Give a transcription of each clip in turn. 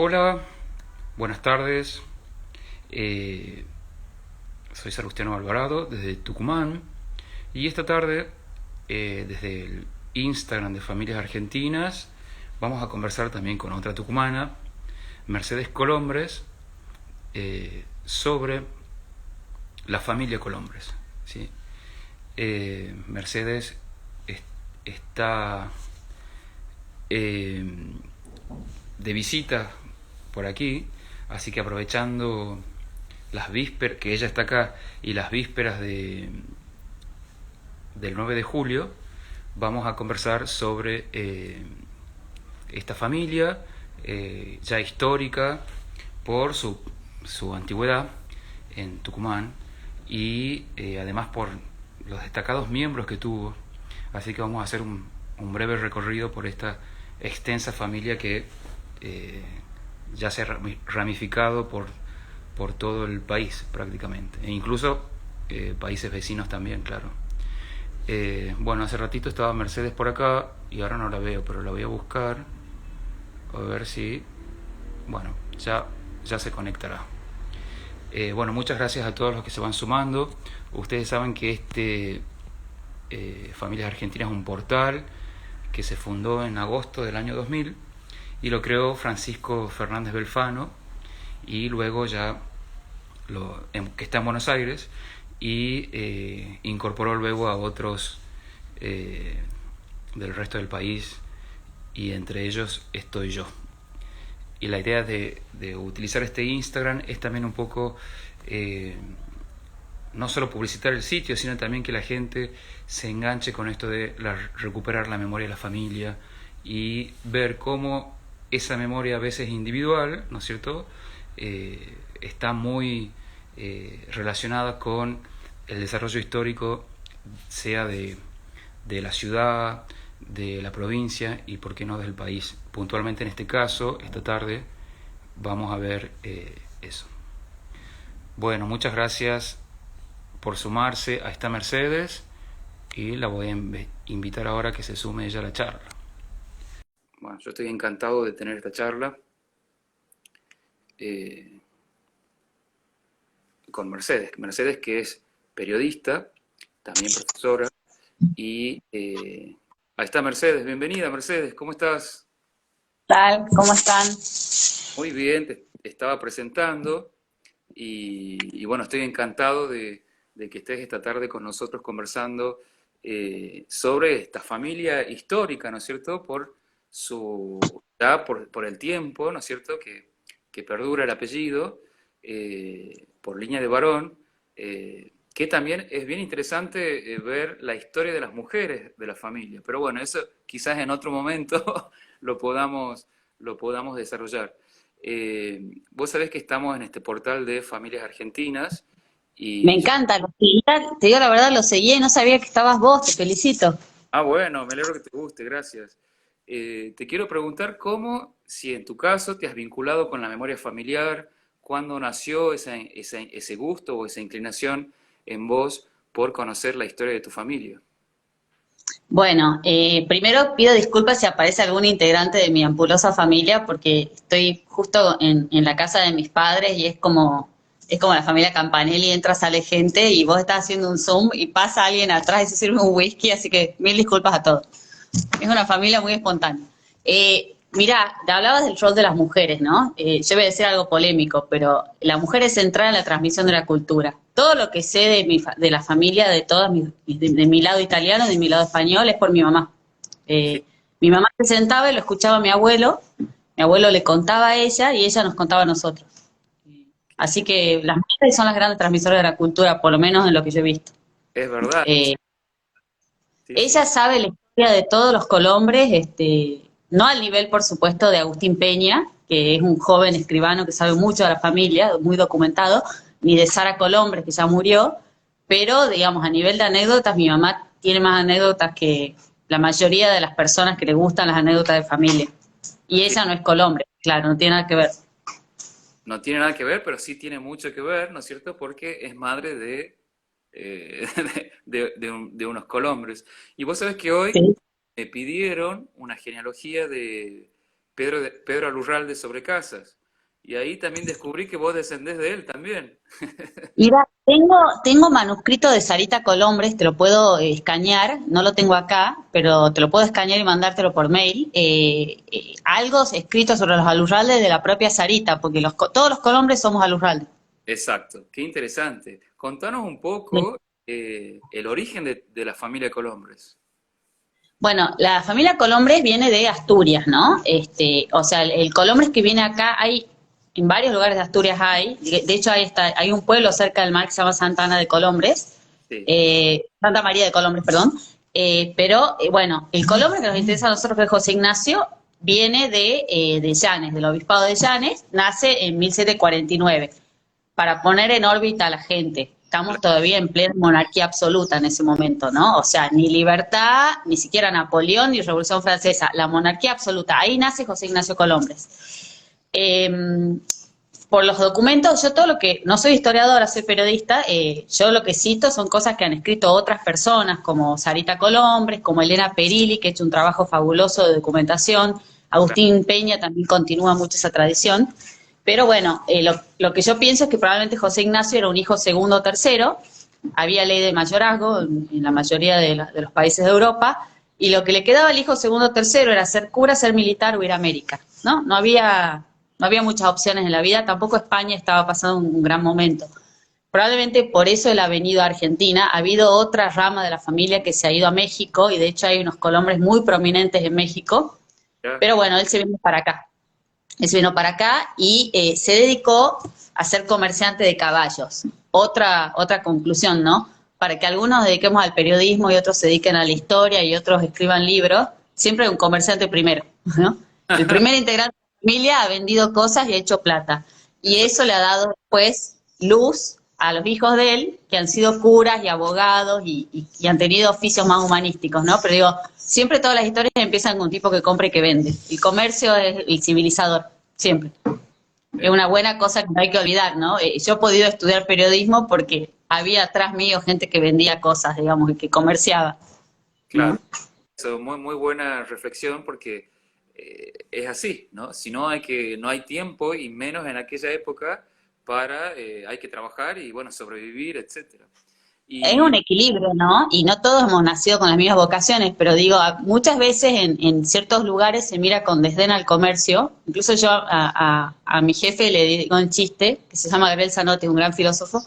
Hola, buenas tardes. Eh, Soy Salustiano Alvarado desde Tucumán y esta tarde desde el Instagram de Familias Argentinas vamos a conversar también con otra tucumana, Mercedes Colombres, sobre la familia Colombres. ¿Sí? Mercedes está eh, de visita por aquí, así que aprovechando las vísperas, que ella está acá, y las vísperas del 9 de julio, vamos a conversar sobre esta familia ya histórica por su antigüedad en Tucumán y además por los destacados miembros que tuvo. Así que vamos a hacer un breve recorrido por esta extensa familia que ya se ha ramificado por todo el país prácticamente, e incluso países vecinos también, claro. Bueno, hace ratito estaba Mercedes por acá y ahora no la veo, pero la voy a buscar a ver si, bueno, ya se conectará. Bueno, muchas gracias a todos los que se van sumando. Ustedes saben que Familias Argentinas es un portal que se fundó en agosto del año 2000 y lo creó Francisco Fernández Belfano, y luego que está en Buenos Aires, y incorporó luego a otros del resto del país, y entre ellos estoy yo. Y la idea de utilizar este Instagram es también un poco no solo publicitar el sitio, sino también que la gente se enganche con esto de recuperar la memoria de la familia y ver cómo esa memoria a veces individual, ¿no es cierto?, está muy relacionada con el desarrollo histórico, sea de la ciudad, de la provincia y, por qué no, del país. Puntualmente en este caso, esta tarde, vamos a ver eso. Bueno, muchas gracias por sumarse a esta Mercedes y la voy a invitar ahora a que se sume ella a la charla. Bueno, yo estoy encantado de tener esta charla con Mercedes. Mercedes, que es periodista, también profesora, y ahí está Mercedes. Bienvenida, Mercedes, ¿cómo estás? Tal, ¿cómo están? Muy bien, te estaba presentando y bueno, estoy encantado de que estés esta tarde con nosotros conversando sobre esta familia histórica, ¿no es cierto? Por el tiempo, ¿no es cierto? Que perdura el apellido, por línea de varón, que también es bien interesante ver la historia de las mujeres de la familia. Pero bueno, eso quizás en otro momento lo podamos, lo podamos desarrollar. Vos sabés que estamos en este portal de Familias Argentinas Me y yo... encanta, lo seguía, te digo la verdad, lo seguí y no sabía que estabas vos, te felicito. Ah, bueno, me alegro que te guste, gracias. Te quiero preguntar cómo, si en tu caso te has vinculado con la memoria familiar, cuándo nació ese gusto o esa inclinación en vos por conocer la historia de tu familia. Bueno, primero pido disculpas si aparece algún integrante de mi ampulosa familia, porque estoy justo en la casa de mis padres y es como la familia Campanelli, entra, sale gente y vos estás haciendo un Zoom y pasa alguien atrás y se sirve un whisky, así que mil disculpas a todos. Es una familia muy espontánea. Mira, te hablabas del rol de las mujeres, ¿no? Yo voy a decir algo polémico, pero la mujer es central en la transmisión de la cultura. Todo lo que sé de la familia, de mi lado italiano, de mi lado español, es por mi mamá. Sí, Eh, Mi mamá se sentaba y lo escuchaba a mi abuelo le contaba a ella y ella nos contaba a nosotros. Así que las mujeres son las grandes transmisoras de la cultura, por lo menos en lo que yo he visto. es verdad, Eh, sí, sí. Ella sabe la historia de todos los Colombres, no al nivel, por supuesto, de Agustín Peña, que es un joven escribano que sabe mucho de la familia, muy documentado, ni de Sara Colombres, que ya murió, pero, digamos, a nivel de anécdotas, mi mamá tiene más anécdotas que la mayoría de las personas que le gustan las anécdotas de familia. Y Sí, ella no es Colombre, claro, no tiene nada que ver. no tiene nada que ver, pero sí tiene mucho que ver, ¿no es cierto? Porque es madre de unos colombres. Y vos sabés que hoy Sí. me pidieron una genealogía Pedro Alurralde sobre Casas. Y ahí también descubrí que vos descendés de él también. Mira, tengo manuscrito de Sarita Colombres, te lo puedo escanear, no lo tengo acá, pero te lo puedo escanear y mandártelo por mail. Algo escrito sobre los Alurralde de la propia Sarita, porque todos los Colombres somos Alurralde. Exacto, qué interesante. Contanos un Sí. poco el origen de la familia Colombres. Bueno, la familia Colombres viene de Asturias, ¿no? O sea, el Colombres que viene acá, en varios lugares de Asturias de hecho hay un pueblo cerca del mar que se llama Santa Ana de Colombres, Sí, Santa María de Colombres, perdón. Bueno, el Colombres que nos interesa a nosotros, que es José Ignacio, viene de Llanes, del obispado de Llanes, nace en 1749 para poner en órbita a la gente. Estamos todavía en plena monarquía absoluta en ese momento, ¿no? O sea, ni libertad, ni siquiera Napoleón, ni Revolución Francesa, la monarquía absoluta. Ahí nace José Ignacio Colombres. Eh, por los documentos, yo todo lo que, no soy historiadora, soy periodista, yo lo que cito son cosas que han escrito otras personas, como Sarita Colombres, como Elena Perilli, que ha hecho un trabajo fabuloso de documentación, claro. Agustín Peña también continúa mucho esa tradición, pero bueno, lo que yo pienso es que probablemente José Ignacio era un hijo segundo o tercero, había ley de mayorazgo en la mayoría de los países de Europa, y lo que le quedaba al hijo segundo o tercero era ser cura, ser militar o ir a América, ¿no? No había muchas opciones en la vida, tampoco España estaba pasando un gran momento. Probablemente por eso él ha venido a Argentina. Ha habido otra rama de la familia que se ha ido a México y de hecho hay unos Colombres muy prominentes en México, Ya, pero bueno, él se vino para acá. Él se vino para acá y se dedicó a ser comerciante de caballos. Otra conclusión, ¿no? Para que algunos nos dediquemos al periodismo y otros se dediquen a la historia y otros escriban libros, siempre hay un comerciante primero, ¿no? El primer integrante de la familia ha vendido cosas y ha hecho plata. Y exacto, eso le ha dado después luz a los hijos de él, que han sido curas y abogados y han tenido oficios más humanísticos, ¿no? Pero digo, siempre todas las historias empiezan con un tipo que compra y que vende. El comercio es el civilizador, siempre. Es una buena cosa que no hay que olvidar, ¿no? Yo he podido estudiar periodismo porque había atrás mío gente que vendía cosas, digamos, y que comerciaba, claro. ¿no? Eso, muy, muy buena reflexión porque es así, ¿no? Si no no hay tiempo y menos en aquella época hay que trabajar y bueno, sobrevivir, etcétera. Es Y un equilibrio, ¿no? Y no todos hemos nacido con las mismas vocaciones, pero digo, muchas veces en ciertos lugares se mira con desdén al comercio. Incluso yo a mi jefe le digo un chiste, que se llama Gabriel Zanotti, un gran filósofo,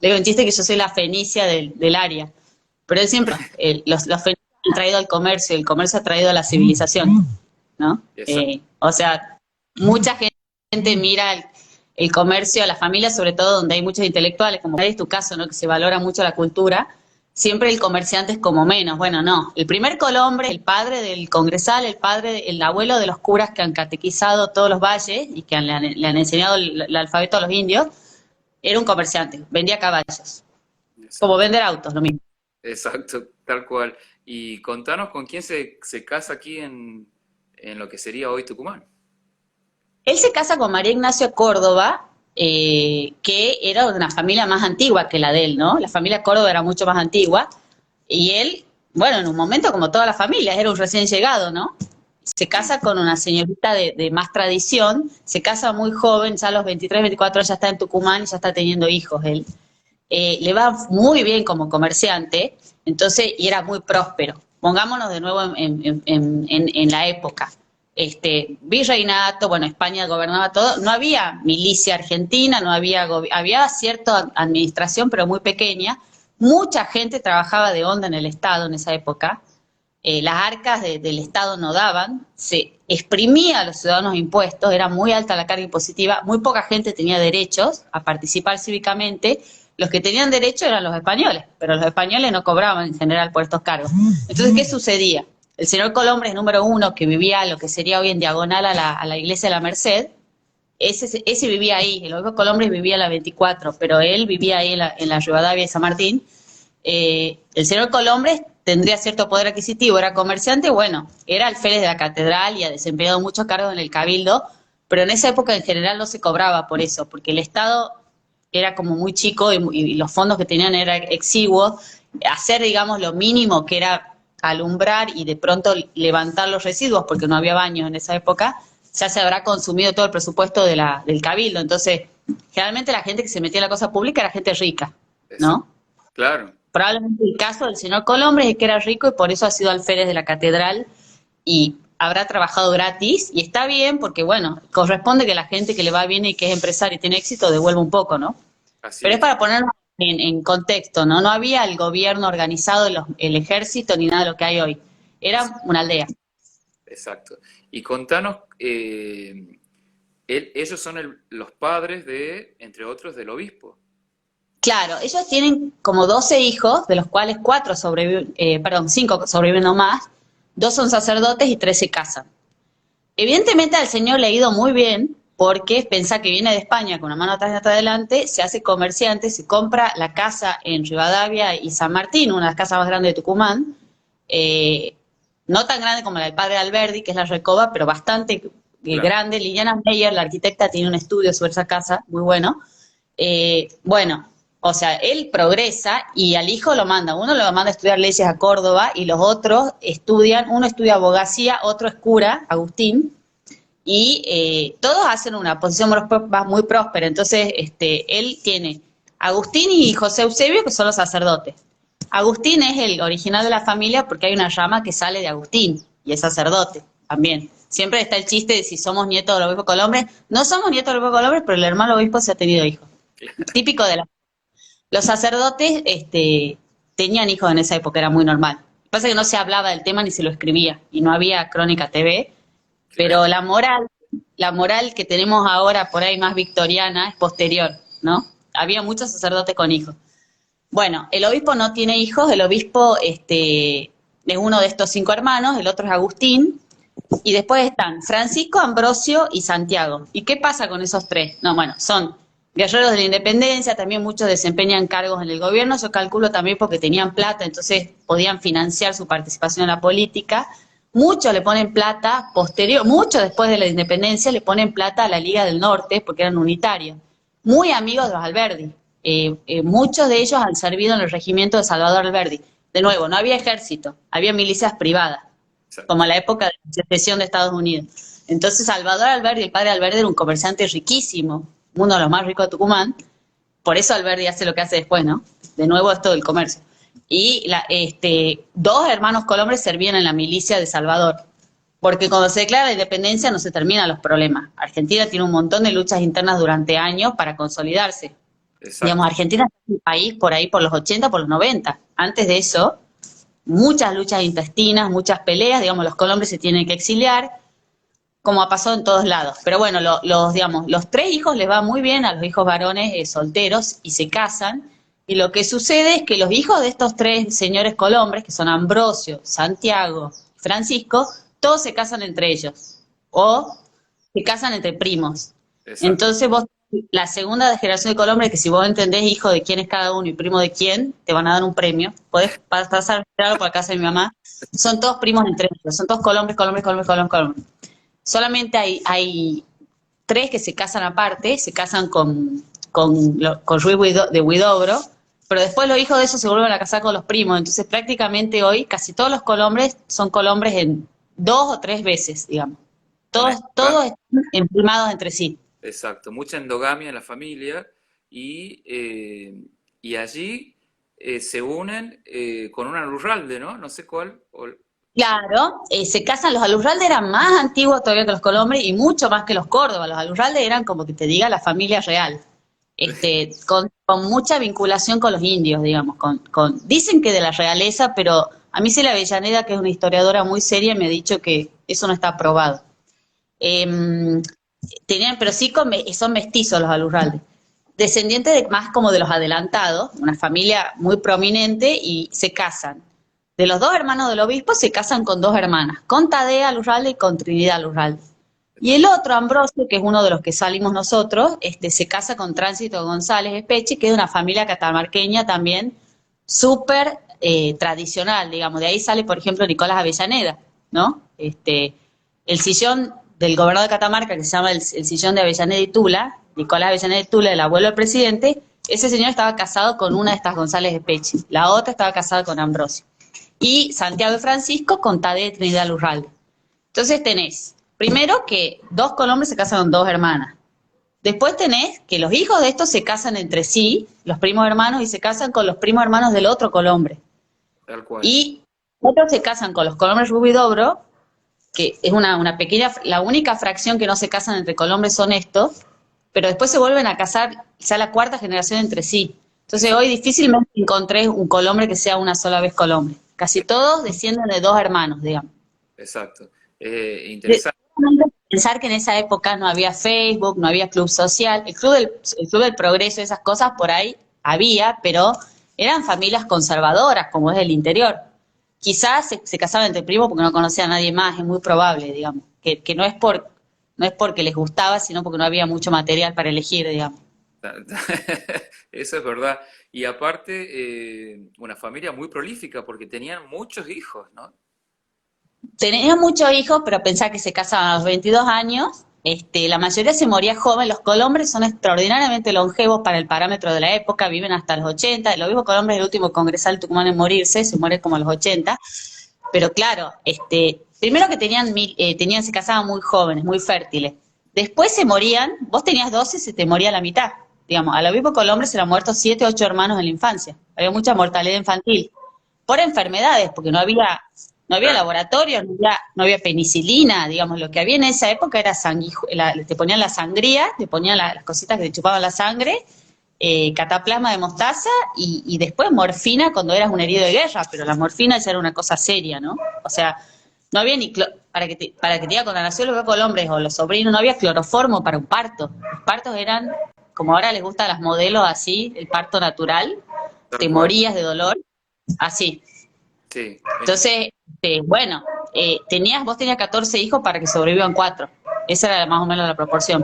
le digo un chiste que yo soy la fenicia del área. Pero él siempre, los fenicios han traído al comercio, el comercio ha traído a la civilización, ¿no? esa, O sea, mucha gente mira el comercio, a la familia, sobre todo donde hay muchos intelectuales, como es tu caso, ¿no? Que se valora mucho la cultura, siempre el comerciante es como menos. Bueno, no. El primer Colombre, el padre del congresal, el abuelo de los curas que han catequizado todos los valles y que le han enseñado el alfabeto a los indios, era un comerciante, vendía caballos. Como exacto, vender autos, lo mismo. exacto, tal cual. Y contanos con quién se casa aquí en lo que sería hoy Tucumán. Él se casa con María Ignacia Córdoba, que era de una familia más antigua que la de él, ¿no? La familia Córdoba era mucho más antigua. Y él, bueno, en un momento, como todas las familias, era un recién llegado, ¿no? Se Sí, casa con una señorita de más tradición, se casa muy joven, ya a los 23, 24 años ya está en Tucumán y ya está teniendo hijos él. Le va muy bien como comerciante, entonces, y era muy próspero. Pongámonos de nuevo en la época. Virreinato, bueno, España gobernaba todo, no había milicia argentina, no había cierta administración, pero muy pequeña. Mucha gente trabajaba de onda en el Estado en esa época. Las arcas del Estado no daban, se exprimía a los ciudadanos impuestos, era muy alta la carga impositiva, muy poca gente tenía derechos a participar cívicamente. Los que tenían derecho eran los españoles, pero los españoles no cobraban en general por estos cargos. Entonces, ¿qué sucedía? El señor Colombres, número uno, que vivía lo que sería hoy en diagonal a la iglesia de la Merced, ese vivía ahí. El otro Colombres vivía en la 24, pero él vivía ahí en la Rivadavia de San Martín. El señor Colombres tendría cierto poder adquisitivo, era comerciante, bueno, era alférez de la catedral y ha desempeñado muchos cargos en el cabildo, pero en esa época en general no se cobraba por eso, porque el Estado era como muy chico y los fondos que tenían eran exiguos. Hacer, digamos, lo mínimo que era alumbrar y de pronto levantar los residuos, porque no había baños en esa época, ya se habrá consumido todo el presupuesto del cabildo. Entonces, generalmente la gente que se metía en la cosa pública era gente rica, Exacto. ¿no? Claro. Probablemente el caso del señor Colombres es que era rico y por eso ha sido alférez de la catedral y habrá trabajado gratis, y está bien porque, bueno, corresponde que la gente que le va bien y que es empresario y tiene éxito devuelva un poco, ¿no? Así Pero es es. para ponernos en contexto, ¿no? No había el gobierno organizado, el ejército, ni nada de lo que hay hoy. Es- Era una aldea. exacto. Y contanos, ellos son los padres de, entre otros, del obispo. Claro, ellos tienen como 12 hijos, de los cuales 4 sobreviven, perdón, 5 sobreviven nomás, 2 son sacerdotes y 3 se casan. Evidentemente al señor le ha ido muy bien, porque pensá que viene de España con una mano atrás y otra adelante, se hace comerciante, se compra la casa en Rivadavia y San Martín, una de las casas más grandes de Tucumán, eh, no tan grande como la del padre Alberdi, que es la Recoba, pero bastante Claro. grande. Liliana Meyer, la arquitecta, tiene un estudio sobre esa casa, muy bueno. Bueno, o sea, él progresa y al hijo lo manda. Uno lo manda a estudiar leyes a Córdoba y los otros estudian, uno estudia abogacía, otro es cura, Agustín, y todos hacen una posición muy próspera. Entonces, él tiene Agustín y José Eusebio, que son los sacerdotes. Agustín es el original de la familia porque hay una rama que sale de Agustín y es sacerdote también. Siempre está el chiste de si somos nietos del obispo Colombres. No somos nietos del obispo Colombres, pero el hermano obispo se ha tenido hijos. Típico de los sacerdotes, tenían hijos en esa época, era muy normal. Lo que pasa es que no se hablaba del tema ni se lo escribía y no había crónica TV, Claro. pero la moral que tenemos ahora por ahí más victoriana es posterior, ¿no? Había muchos sacerdotes con hijos. Bueno, el obispo no tiene hijos, el obispo es uno de estos 5 hermanos, el otro es Agustín, y después están Francisco, Ambrosio y Santiago. ¿Y qué pasa con esos 3? No, bueno, son guerreros de la independencia, también muchos desempeñan cargos en el gobierno, yo calculo también porque tenían plata, entonces podían financiar su participación en la política. Muchos le ponen plata posterior, muchos después de la independencia le ponen plata a la Liga del Norte porque eran unitarios. Muy amigos de los Alberdi. Muchos de ellos han servido en el regimiento de Salvador Alberdi. De nuevo, no había ejército, había milicias privadas, como Exacto. en la época de la secesión de Estados Unidos. Entonces Salvador Alberdi, el padre Alberdi, era un comerciante riquísimo, uno de los más ricos de Tucumán, por eso Alberdi hace lo que hace después, ¿no? De nuevo esto del comercio. Y 2 hermanos Colombres servían en la milicia de Salvador, porque cuando se declara la independencia no se terminan los problemas. Argentina tiene un montón de luchas internas durante años para consolidarse. Digamos, Exacto. Argentina es un país por ahí por los 80, por los 90. Antes de eso, muchas luchas intestinas, muchas peleas, digamos, los colombres se tienen que exiliar, como ha pasado en todos lados. Pero bueno, digamos, los 3 hijos les va muy bien a los hijos varones solteros y se casan. Y lo que sucede es que los hijos de estos 3 señores colombres, que son Ambrosio, Santiago y Francisco, todos se casan entre ellos. O se casan entre primos. Exacto. Entonces vos, la segunda generación de Colombres, que si vos entendés hijo de quién es cada uno y primo de quién, te van a dar un premio. Podés pasar por la casa de mi mamá. Son todos primos entre ellos, son todos Colombres, Colombres, Colombres, Colombres, Colombres. Solamente hay 3 que se casan aparte, se casan con Ruiz de Huidobro, pero después los hijos de esos se vuelven a casar con los primos. Entonces prácticamente hoy casi todos los colombres son colombres en 2 o 3 veces, digamos. Una Todos están emprimados entre sí. exacto, mucha endogamia en la familia y allí se unen con una Lurralde, ¿no? No sé cuál. Claro, se casan, los Alurralde eran más antiguos todavía que los Colombres y mucho más que los Córdoba. Los Alurralde eran como que te diga la familia real, con mucha vinculación con los indios, digamos, dicen que de la realeza, pero a mí Celia Avellaneda, que es una historiadora muy seria, me ha dicho que eso no está probado. Eh, pero sí son mestizos los Alurralde, descendientes más como de los adelantados, una familia muy prominente, y se casan. De los 2 hermanos del obispo se casan con 2 hermanas, con Tadea Lurralde y con Trinidad Lurralde. Y el otro, Ambrosio, que es uno de los que salimos nosotros, se casa con Tránsito González Espeche, que es de una familia catamarqueña también súper tradicional, digamos. De ahí sale, por ejemplo, Nicolás Avellaneda, ¿no? El sillón del gobernador de Catamarca, que se llama el sillón de Avellaneda y Tula, Nicolás Avellaneda y Tula, el abuelo del presidente, ese señor estaba casado con una de estas González Espeche, la otra estaba casada con Ambrosio. y Santiago y Francisco con Tadea y Trinidad Lurralde. Entonces tenés, primero que 2 colombres se casan con 2 hermanas. Después tenés que los hijos de estos se casan entre sí, los primos hermanos, y se casan con los primos hermanos del otro colombre. Tal cual. Y otros se casan con los colombres Rubio y Dobro, que es una pequeña, la única fracción que no se casan entre colombres son estos, pero después se vuelven a casar ya la 4ª generación entre sí. Entonces hoy difícilmente encontré un colombre que sea una sola vez colombre. Casi todos descienden de 2 hermanos, digamos. Exacto. Interesante. Pensar que en esa época no había Facebook, no había club social, el club del progreso, esas cosas por ahí había, pero eran familias conservadoras, como es el interior. Quizás se casaban entre primos porque no conocía a nadie más, es muy probable, digamos, que no es porque les gustaba, sino porque no había mucho material para elegir, digamos. Eso es verdad. Y aparte, una familia muy prolífica porque tenían muchos hijos, ¿no? Tenía muchos hijos, pero pensá que se casaban a los 22 años, la mayoría se moría joven, los colombres son extraordinariamente longevos para el parámetro de la época, viven hasta los 80, lo mismo colombres es el último congresal tucumano en morirse, se muere como a los 80, pero claro, primero que se casaban muy jóvenes, muy fértiles, después se morían, vos tenías 12, se te moría la mitad, digamos, a los mismos colombres se le han muerto 7, 8 hermanos en la infancia, había mucha mortalidad infantil, por enfermedades, porque no había Claro. laboratorio, no había penicilina, digamos, lo que había en esa época era te ponían la sangría, te ponían las cositas que te chupaban la sangre, cataplasma de mostaza y después morfina cuando eras un herido de guerra, pero la morfina ya era una cosa seria, ¿no? O sea, no había para que te diga cuando nació los hombres o los sobrinos, no había cloroformo para un parto. Los partos eran, como ahora les gusta a las modelos así, el parto natural, Tal te cual. morías de dolor, así. Sí. Entonces, bueno, vos tenías 14 hijos para que sobrevivan 4. Esa era más o menos la proporción.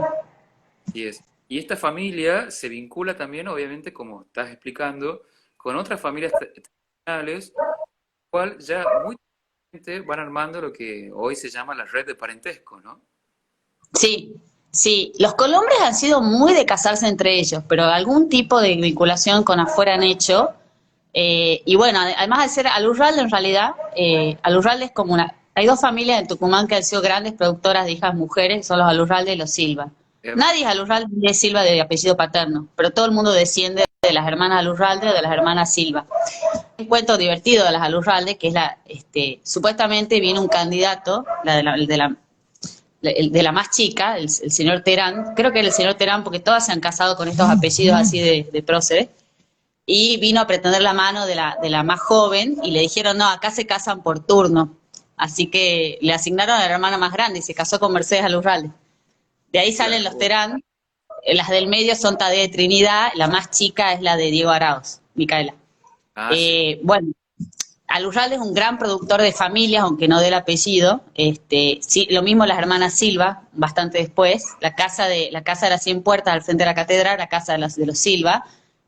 Así es. Y esta familia se vincula también, obviamente, como estás explicando, con otras familias tradicionales, cual ya muy van armando lo que hoy se llama la red de parentesco, ¿no? Sí, sí. Los colombres han sido muy de casarse entre ellos, pero algún tipo de vinculación con afuera han hecho. Y bueno, además de ser Alurralde, en realidad, Alurralde es como una. Hay 2 familias en Tucumán que han sido grandes productoras de hijas mujeres, son los Alurralde y los Silva. Eh, Nadie es Alurralde ni es Silva de apellido paterno, pero todo el mundo desciende de las hermanas Alurralde o de las hermanas Silva. Un cuento divertido de las Alurralde, que es supuestamente viene un candidato, el de la más chica, el señor Terán, creo que era el señor Terán porque todas se han casado con estos apellidos así de próceres, y vino a pretender la mano de la más joven y le dijeron, no, acá se casan por turno. Así que le asignaron a la hermana más grande y se casó con Mercedes Alurralde. De ahí salen los claro. Terán, las del medio son Tadea y Trinidad, la más chica es la de Diego Arauz, Micaela. Ah, sí. Bueno, Alurralde es un gran productor de familias, aunque no del apellido. Sí, lo mismo las hermanas Silva, bastante después. La casa de las 100 puertas al frente de la catedral, la casa de los Silva,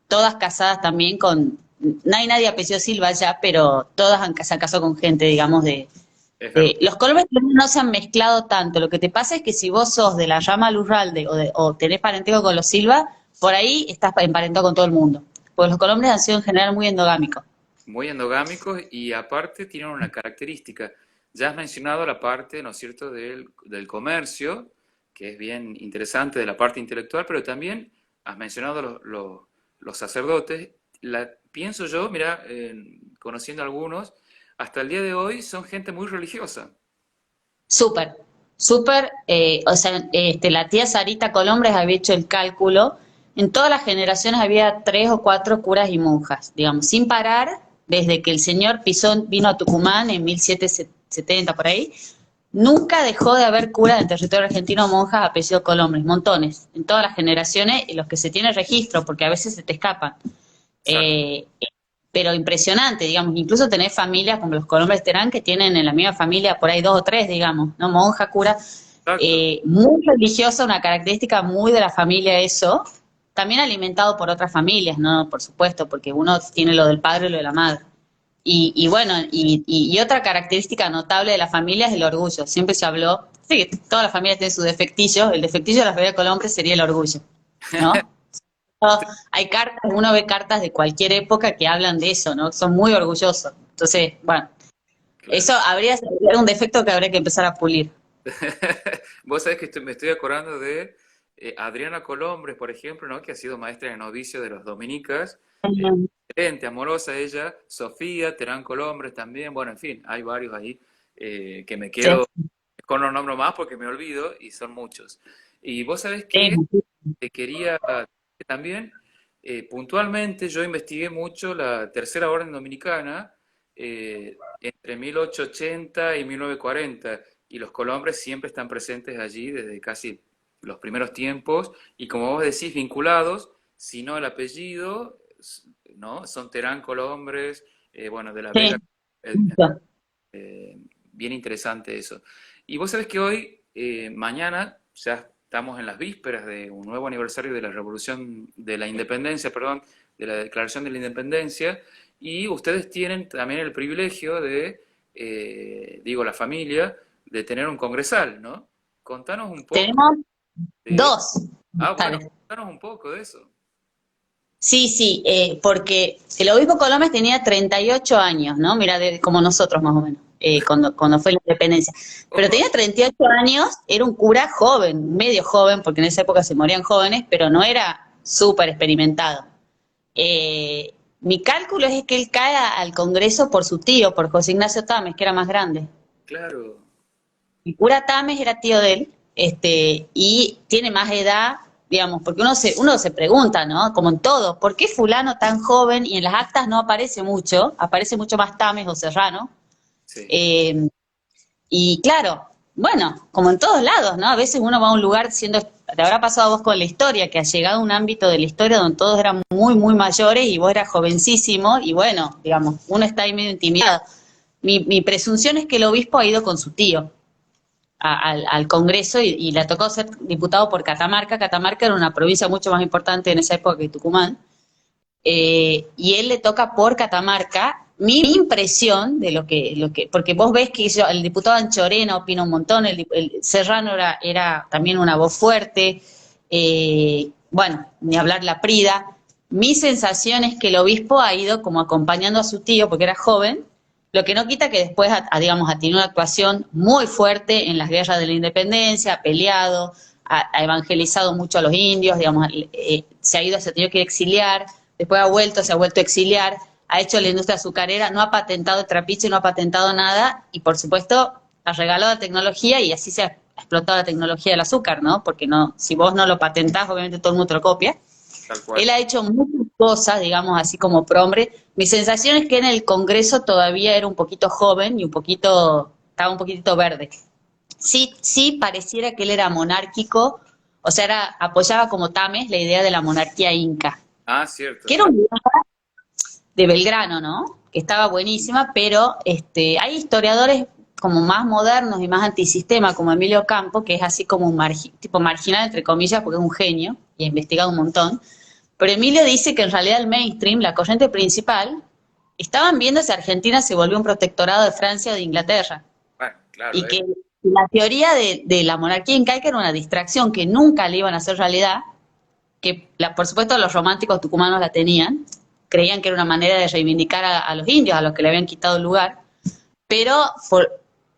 todas casadas también con. No hay nadie apellido Silva ya, pero todas se han casado con gente, digamos, Es verdad. los colombres no se han mezclado tanto. Lo que te pasa es que si vos sos de la rama Alurralde o tenés parentesco con los Silva, por ahí estás emparentado con todo el mundo. Porque los colombres han sido en general muy endogámicos. Muy endogámicos y aparte tienen una característica. Ya has mencionado la parte, ¿no es cierto?, del comercio, que es bien interesante de la parte intelectual, pero también has mencionado los sacerdotes. Pienso yo, mira, conociendo a algunos, hasta el día de hoy son gente muy religiosa. Súper, súper, o sea, la tía Sarita Colombres había hecho el cálculo, en todas las generaciones había 3 o 4 curas y monjas, digamos, sin parar, desde que el señor Pisón vino a Tucumán en 1770 por ahí, nunca dejó de haber curas del territorio argentino, monjas apellido Colombres, montones, en todas las generaciones, y los que se tiene registro, porque a veces se te escapan. Exacto. Eh, pero impresionante, digamos, incluso tenés familias como los Colombres Terán que tienen en la misma familia por ahí 2 o 3, digamos, ¿no? Monja, cura, Exacto. muy religiosa, una característica muy de la familia eso, también alimentado por otras familias, ¿no? Por supuesto, porque uno tiene lo del padre y lo de la madre. Y bueno, y otra característica notable de la familia es el orgullo. Siempre se habló, sí, que todas las familias tienen sus defectillos, el defectillo de la familia Colombres sería el orgullo, ¿no? Uno ve cartas de cualquier época que hablan de eso, ¿no? Son muy orgullosos. Entonces, bueno, claro. Eso era un defecto que habría que empezar a pulir. Vos sabés que me estoy acordando de Adriana Colombres, por ejemplo, ¿no? Que ha sido maestra de novicio de los dominicas. Ujú. Excelente, amorosa ella. Sofía, Terán Colombres también. Bueno, en fin, hay varios ahí que me Sí, quedo con los nombres más porque me olvido y son muchos. Y vos sabés que sí. te quería también, puntualmente yo investigué mucho la Tercera Orden Dominicana entre 1880 y 1940 y los colombres siempre están presentes allí desde casi los primeros tiempos y como vos decís, vinculados, si no el apellido, ¿no? Son Terán Colombres, bueno, de la Vega, Sí, eh, mucho. bien interesante eso. Y vos sabés que hoy, mañana, ya estamos en las vísperas de un nuevo aniversario de la Revolución, de la Independencia, perdón, de la Declaración de la Independencia, y ustedes tienen también el privilegio de, digo, la familia, de tener un congresal, ¿no? Contanos un poco Tenemos de... dos. Bueno, Vale. contanos un poco de eso. Sí, sí, porque el obispo Colomes tenía 38 años, ¿no? Mira, como nosotros más o menos, cuando fue la independencia. Pero tenía 38 años, era un cura joven, medio joven, porque en esa época se morían jóvenes, pero no era súper experimentado. Mi cálculo es que él cae al Congreso por su tío, por José Ignacio Tames, que era más grande. Claro, El cura Tames era tío de él, y tiene más edad, digamos, porque uno se pregunta, ¿no? Como en todo, ¿por qué fulano tan joven y en las actas no aparece mucho? Aparece mucho más Tames o Serrano. sí. Eh, y claro, bueno, como en todos lados, ¿no? A veces uno va a un lugar siendo, te habrá pasado a vos con la historia, que has llegado a un ámbito de la historia donde todos eran muy, muy mayores y vos eras jovencísimo y bueno, digamos, uno está ahí medio intimidado. Mi presunción es que el obispo ha ido con su tío al Congreso y le tocó ser diputado por Catamarca. Catamarca era una provincia mucho más importante en esa época que Tucumán. Y él le toca por Catamarca. Mi impresión de lo que, porque vos ves que el diputado Anchorena opina un montón, el Serrano era también una voz fuerte, bueno, ni hablar la Prida. Mi sensación es que el obispo ha ido como acompañando a su tío porque era joven, lo que no quita que después, digamos, ha tenido una actuación muy fuerte en las guerras de la independencia, ha peleado, ha evangelizado mucho a los indios, digamos, se ha tenido que exiliar, después se ha vuelto a exiliar, ha hecho la industria azucarera, no ha patentado el trapiche, no ha patentado nada, y por supuesto ha regalado la tecnología y así se ha explotado la tecnología del azúcar, ¿no? Porque no, si vos no lo patentás, obviamente todo el mundo te lo copia. Tal cual. Él ha hecho muchas cosas, digamos, así como prohombre. Mi sensación es que en el Congreso todavía era un poquito joven y estaba un poquitito verde. Sí, sí pareciera que él era monárquico, o sea, apoyaba como Tames la idea de la monarquía inca, Ah, cierto, que era sí. un de Belgrano, ¿no? Que estaba buenísima, pero hay historiadores como más modernos y más antisistema, como Emilio Campo, que es así como un tipo marginal, entre comillas, porque es un genio y ha investigado un montón. Pero Emilio dice que en realidad el mainstream, la corriente principal, estaban viendo si Argentina se volvió un protectorado de Francia o de Inglaterra. Bueno, claro, Y que la teoría de la monarquía incaica era una distracción que nunca le iban a hacer realidad, que por supuesto los románticos tucumanos la tenían, creían que era una manera de reivindicar a los indios, a los que le habían quitado el lugar, pero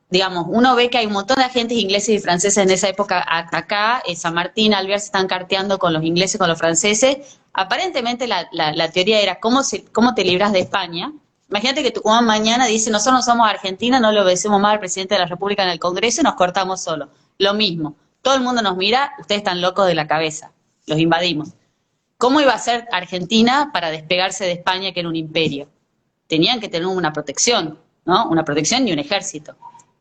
digamos, uno ve que hay un montón de agentes ingleses y franceses en esa época hasta acá, San Martín, Alvear se están carteando con los ingleses, con los franceses. Aparentemente la teoría era cómo te libras de España. Imagínate que Tucumán mañana dice, nosotros no somos Argentina, no le obedecemos más al presidente de la República en el Congreso y nos cortamos solos. Lo mismo, todo el mundo nos mira, ustedes están locos de la cabeza, los invadimos. ¿Cómo iba a ser Argentina para despegarse de España, que era un imperio? Tenían que tener una protección, ¿no? Una protección y un ejército.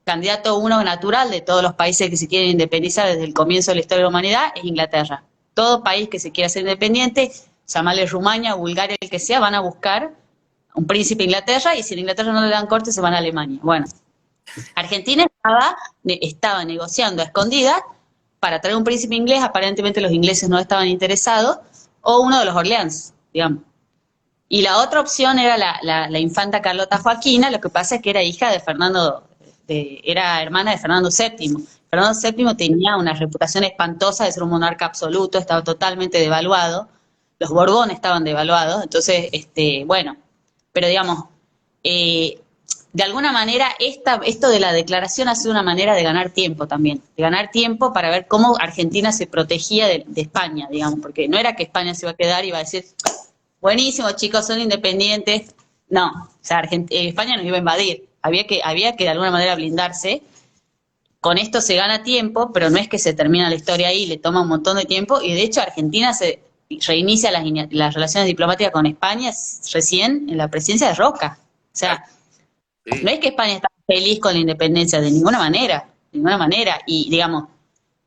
Candidato uno natural de todos los países que se quieren independizar desde el comienzo de la historia de la humanidad es Inglaterra. Todo país que se quiera hacer independiente, llamarle Rumania, Bulgaria, el que sea, van a buscar un príncipe de Inglaterra y si en Inglaterra no le dan corte se van a Alemania. Bueno, Argentina estaba negociando a escondidas para traer un príncipe inglés, aparentemente los ingleses no estaban interesados, o uno de los Orleans, digamos. Y la otra opción era la infanta Carlota Joaquina, lo que pasa es que era hija de era hermana de Fernando VII. Fernando VII tenía una reputación espantosa de ser un monarca absoluto, estaba totalmente devaluado, los Borbones estaban devaluados, entonces, bueno, pero digamos, eh, de alguna manera esto de la declaración ha sido una manera de ganar tiempo también, de ganar tiempo para ver cómo Argentina se protegía de España, digamos, porque no era que España se iba a quedar y iba a decir, buenísimo chicos, son independientes, no, o sea, España nos iba a invadir, había que de alguna manera blindarse. Con esto se gana tiempo, pero no es que se termina la historia ahí, le toma un montón de tiempo, y de hecho Argentina se reinicia las relaciones diplomáticas con España recién en la presidencia de Roca. O sea, no Sí. es que España está feliz con la independencia, de ninguna manera, de ninguna manera. Y digamos,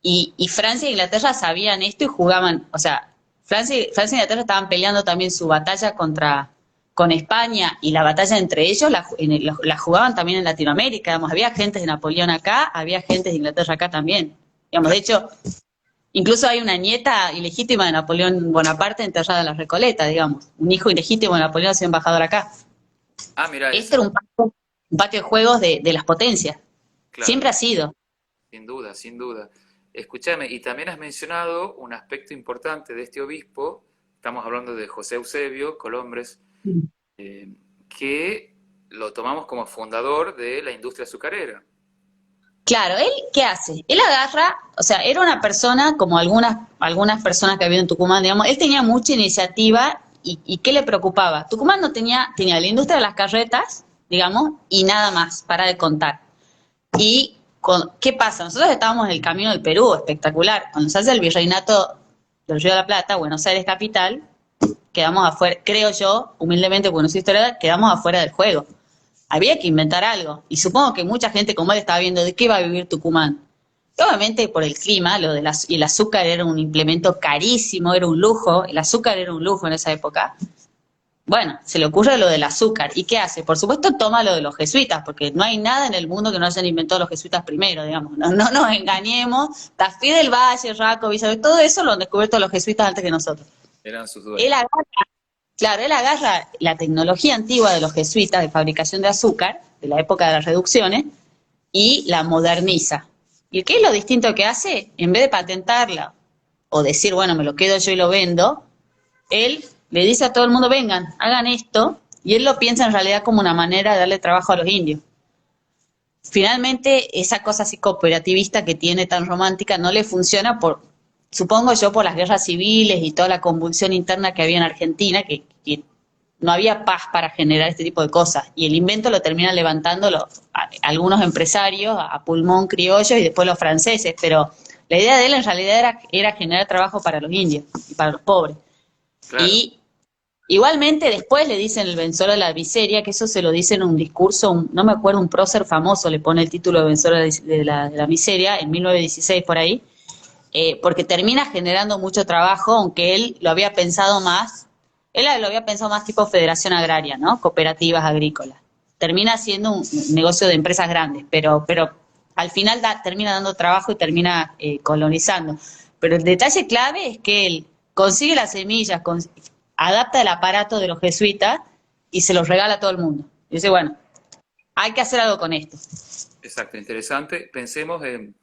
y Francia e Inglaterra sabían esto y jugaban, o sea, Francia e Inglaterra estaban peleando también su batalla con España, y la batalla entre ellos la jugaban también en Latinoamérica, digamos, había agentes de Napoleón acá, había agentes de Inglaterra acá también. Digamos, de hecho, incluso hay una nieta ilegítima de Napoleón Bonaparte enterrada en la Recoleta, digamos, un hijo ilegítimo de Napoleón ha sido embajador acá. Ah, mira Este eso, era un patio de juegos de las potencias, claro, siempre ha sido. sin duda, sin duda. Escúchame, y también has mencionado un aspecto importante de este obispo, estamos hablando de José Eusebio Colombres, eh, que lo tomamos como fundador de la industria azucarera. Claro, él, ¿qué hace? Él agarra, o sea, era una persona, como algunas personas que había en Tucumán, digamos, él tenía mucha iniciativa y ¿qué le preocupaba? Tucumán no tenía la industria de las carretas, digamos, y nada más, para de contar. Y ¿qué pasa? Nosotros estábamos en el camino del Perú, espectacular. Cuando se hace el virreinato del Río de la Plata, Buenos Aires capital, quedamos afuera, creo yo, humildemente, porque no soy historiadora, quedamos afuera del juego. Había que inventar algo. Y supongo que mucha gente como él estaba viendo de qué iba a vivir Tucumán. Y obviamente por el clima, y el azúcar era un implemento carísimo, era un lujo, el azúcar era un lujo en esa época. Bueno, se le ocurre lo del azúcar. ¿Y qué hace? Por supuesto toma lo de los jesuitas, porque no hay nada en el mundo que no hayan inventado los jesuitas primero, digamos. No nos engañemos. Tafí del Valle, Raco, Villa, todo eso lo han descubierto los jesuitas antes que nosotros. Eran sus Él dueños. agarra, claro, él agarra la tecnología antigua de los jesuitas de fabricación de azúcar, de la época de las reducciones, y la moderniza. ¿Y qué es lo distinto que hace? En vez de patentarla o decir, bueno, me lo quedo yo y lo vendo, él le dice a todo el mundo, vengan, hagan esto, y él lo piensa en realidad como una manera de darle trabajo a los indios. Finalmente, esa cosa así cooperativista que tiene tan romántica no le funciona supongo yo, por las guerras civiles y toda la convulsión interna que había en Argentina, que no había paz para generar este tipo de cosas. Y el invento lo terminan levantando algunos empresarios a pulmón criollo y después los franceses, pero la idea de él en realidad era generar trabajo para los indios y para los pobres. Claro. Y igualmente después le dicen el vencedor de la miseria, que eso se lo dice en un discurso, no me acuerdo, un prócer famoso le pone el título de vencedor de la miseria en 1916 por ahí, porque termina generando mucho trabajo, aunque él lo había pensado más, él lo había pensado más tipo federación agraria, ¿no? Cooperativas agrícolas. Termina siendo un negocio de empresas grandes, pero al final termina dando trabajo y termina colonizando. Pero el detalle clave es que él consigue las semillas, adapta el aparato de los jesuitas y se los regala a todo el mundo. Y dice, bueno, hay que hacer algo con esto. Exacto, interesante. Pensemos en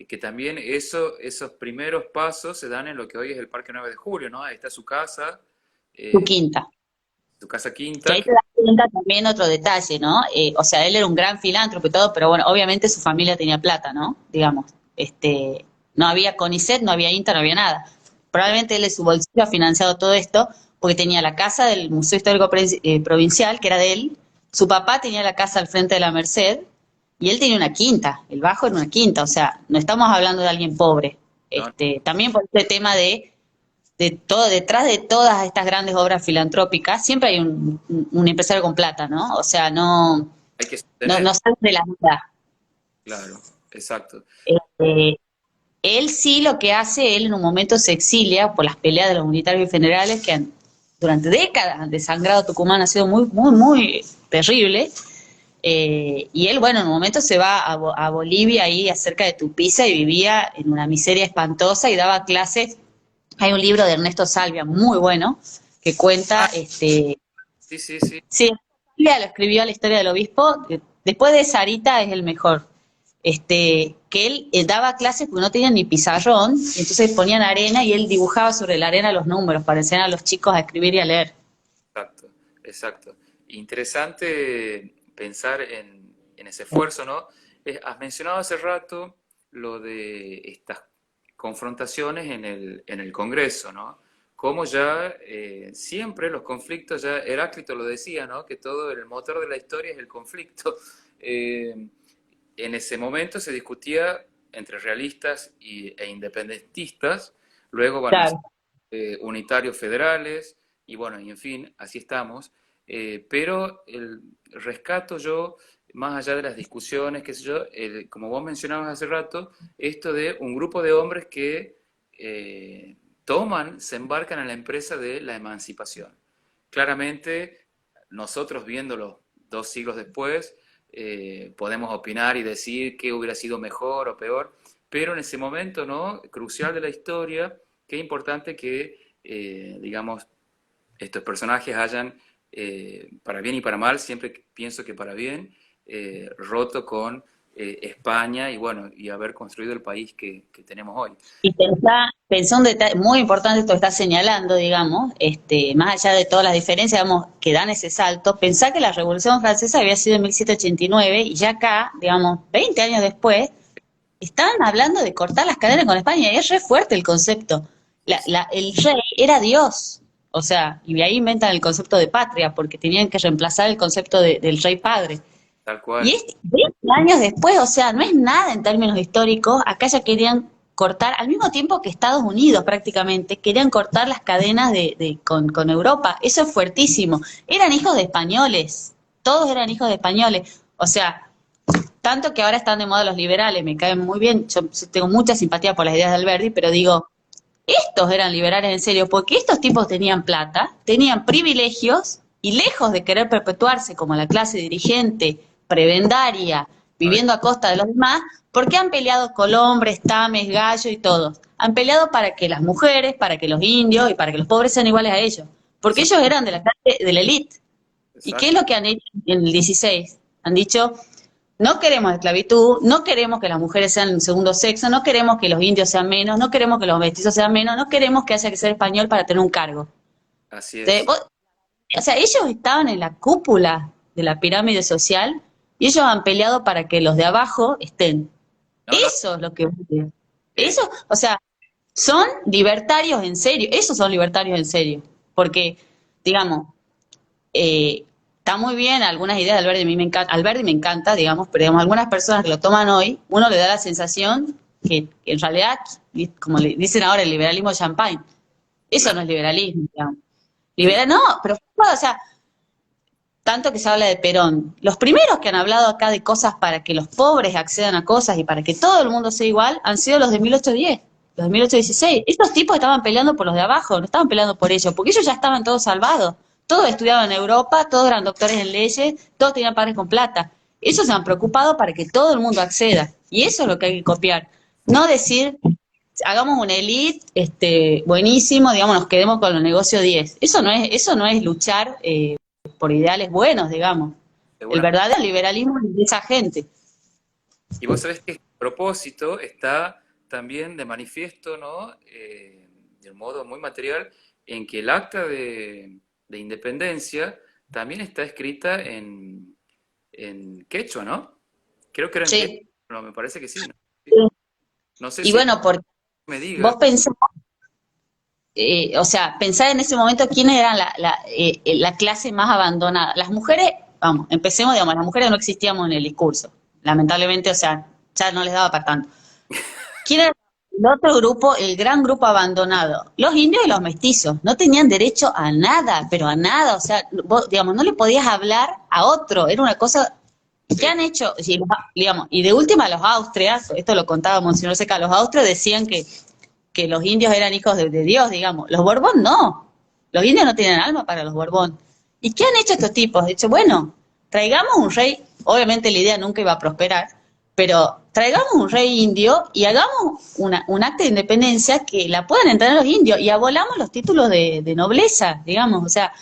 que también esos primeros pasos se dan en lo que hoy es el Parque 9 de Julio, ¿no? Ahí está Su eh, quinta. su casa Que quinta, ahí que, te das cuenta también otro detalle, ¿no? O sea, él era un gran filántropo y todo, pero bueno, obviamente su familia tenía plata, ¿no? Digamos, no había CONICET, no había INTA, no había nada. Probablemente él de su bolsillo ha financiado todo esto porque tenía la casa del Museo Histórico Provincial, que era de él, su papá tenía la casa al frente de la Merced y él tenía una quinta, el bajo era una quinta, o sea, no estamos hablando de alguien pobre. ¿no? También por este tema de todo, detrás de todas estas grandes obras filantrópicas, siempre hay un empresario con plata, ¿no? O sea, Hay que no sostener, sale de la nada. claro, exacto. Este, él sí lo que hace, él en un momento se exilia por las peleas de los unitarios y generales que durante décadas han desangrado Tucumán, ha sido muy, muy, muy terrible. Y él, bueno, en un momento se va a Bolivia, ahí cerca de Tupiza, y vivía en una miseria espantosa y daba clases. Hay un libro de Ernesto Salvia muy bueno que cuenta, Ah, sí, sí, sí, sí, Salvia lo escribió a la historia del obispo, después de Sarita es el mejor, que él daba clases porque no tenía ni pizarrón, entonces ponían arena y él dibujaba sobre la arena los números para enseñar a los chicos a escribir y a leer. exacto, exacto. Interesante pensar en ese esfuerzo, ¿no? Has mencionado hace rato lo de estas confrontaciones en el Congreso, ¿no? Como ya siempre los conflictos, ya Heráclito lo decía, ¿no? Que todo el motor de la historia es el conflicto. Eh, en ese momento se discutía entre realistas e independentistas, luego van a ser Claro. unitarios federales, y bueno, y en fin, así estamos. Pero rescato yo, más allá de las discusiones, qué sé yo, como vos mencionabas hace rato, esto de un grupo de hombres que se embarcan en la empresa de la emancipación. Claramente, nosotros viéndolo 2 siglos después, podemos opinar y decir qué hubiera sido mejor o peor, pero en ese momento, ¿no? Crucial de la historia, qué importante que, digamos, estos personajes hayan, para bien y para mal, siempre pienso que para bien, roto con España y bueno, y haber construido el país que tenemos hoy. Y pensá un detalle muy importante, esto que estás señalando, digamos, más allá de todas las diferencias, digamos, que dan ese salto, pensá que la Revolución Francesa había sido en 1789 y ya acá, digamos, 20 años después, estaban hablando de cortar las cadenas con España y es re fuerte el concepto. El rey era Dios, o sea, y de ahí inventan el concepto de patria, porque tenían que reemplazar el concepto del rey padre. Tal Y cual. es 20 años después, o sea, no es nada en términos históricos, acá ya querían cortar, al mismo tiempo que Estados Unidos prácticamente, querían cortar las cadenas con Europa, eso es fuertísimo. Eran hijos de españoles, todos eran hijos de españoles, o sea, tanto que ahora están de moda los liberales, me caen muy bien, yo tengo mucha simpatía por las ideas de Alberti, pero digo, estos eran liberales en serio, porque estos tipos tenían plata, tenían privilegios y lejos de querer perpetuarse como la clase dirigente, prebendaria, Ay, viviendo a costa de los demás, porque han peleado colombres, tames, gallo y todos. Han peleado para que las mujeres, para que los indios y para que los pobres sean iguales a ellos, porque ellos exacto, eran de la clase, de la élite. ¿Y qué es exacto. lo que han hecho en el 16? Han dicho, no queremos esclavitud, no queremos que las mujeres sean el segundo sexo, no queremos que los indios sean menos, no queremos que los mestizos sean menos, no queremos que haya que ser español para tener un cargo. Así Entonces, es. o sea, ellos estaban en la cúpula de la pirámide social y ellos han peleado para que los de abajo estén. No, no, Eso es lo que... eh, Eso, o sea, son libertarios en serio, esos son libertarios en serio, porque, digamos, está muy bien algunas ideas de Alberti, a mí me encanta, Alberti me encanta, digamos, pero digamos, algunas personas que lo toman hoy, uno le da la sensación que en realidad, como le dicen ahora, el liberalismo champagne, eso claro, no es liberalismo, digamos. sí, No, pero, o sea, tanto que se habla de Perón. Los primeros que han hablado acá de cosas para que los pobres accedan a cosas y para que todo el mundo sea igual han sido los de 1810, los de 1816. Estos tipos estaban peleando por los de abajo, no estaban peleando por ellos, porque ellos ya estaban todos salvados. Todos estudiaban en Europa, todos eran doctores en leyes, todos tenían padres con plata. Ellos se han preocupado para que todo el mundo acceda. Y eso es lo que hay que copiar. No decir, hagamos una elite buenísimo, digamos, nos quedemos con los negocios 10. Eso no es luchar por ideales buenos, digamos. El seguramente. verdadero liberalismo es de esa gente. Y vos sabés que este propósito está también de manifiesto, ¿no? De un modo muy material, en que el acta de independencia también está escrita en quechua, ¿no? Creo que era en quechua, Sí. no, me parece que sí, ¿no? No sé Y si bueno, porque me vos digas. pensás, o sea, pensar en ese momento quiénes eran la clase más abandonada. Las mujeres, vamos, empecemos, digamos, las mujeres no existíamos en el discurso. Lamentablemente, o sea, ya no les daba para tanto. ¿Quién era el otro grupo, el gran grupo abandonado? Los indios y los mestizos. No tenían derecho a nada, pero a nada. O sea, vos, digamos, no le podías hablar a otro. Era una cosa que Sí, han hecho, digamos, y de última los austrias, esto lo contaba Monseñor Seca, los austrias decían que los indios eran hijos de Dios, digamos. Los Borbón no. Los indios no tienen alma para los Borbón. ¿Y qué han hecho estos tipos? Han dicho, bueno, traigamos un rey, obviamente la idea nunca iba a prosperar, pero traigamos un rey indio y hagamos un acta de independencia que la puedan entender los indios y abolamos los títulos de nobleza, digamos. O sea,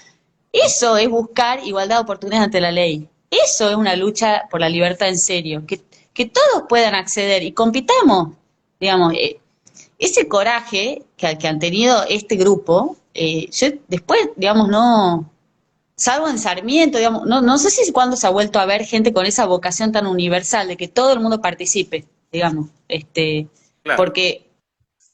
eso es buscar igualdad de oportunidades ante la ley. Eso es una lucha por la libertad en serio, que todos puedan acceder y compitamos, digamos. Ese coraje que han tenido este grupo, yo después, digamos, no, salvo en Sarmiento, digamos, no sé si cuándo se ha vuelto a ver gente con esa vocación tan universal de que todo el mundo participe, digamos, Claro, porque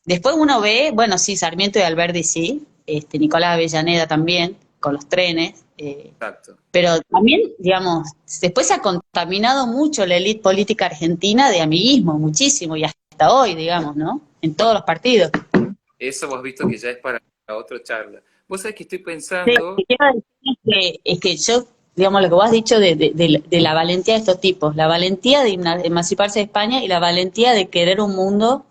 después uno ve, bueno, sí, Sarmiento y Alberdi sí, Nicolás Avellaneda también, con los trenes, exacto. pero también, digamos, después se ha contaminado mucho la élite política argentina de amiguismo, muchísimo, y hasta hoy, digamos, ¿no? En todos Bueno, los partidos. eso vos has visto que ya es para otra charla. Vos sabés que estoy Sí, lo pensando, que quiero decir es que yo, digamos, lo que vos has dicho de la valentía de estos tipos, la valentía de emanciparse de España y la valentía de querer un mundo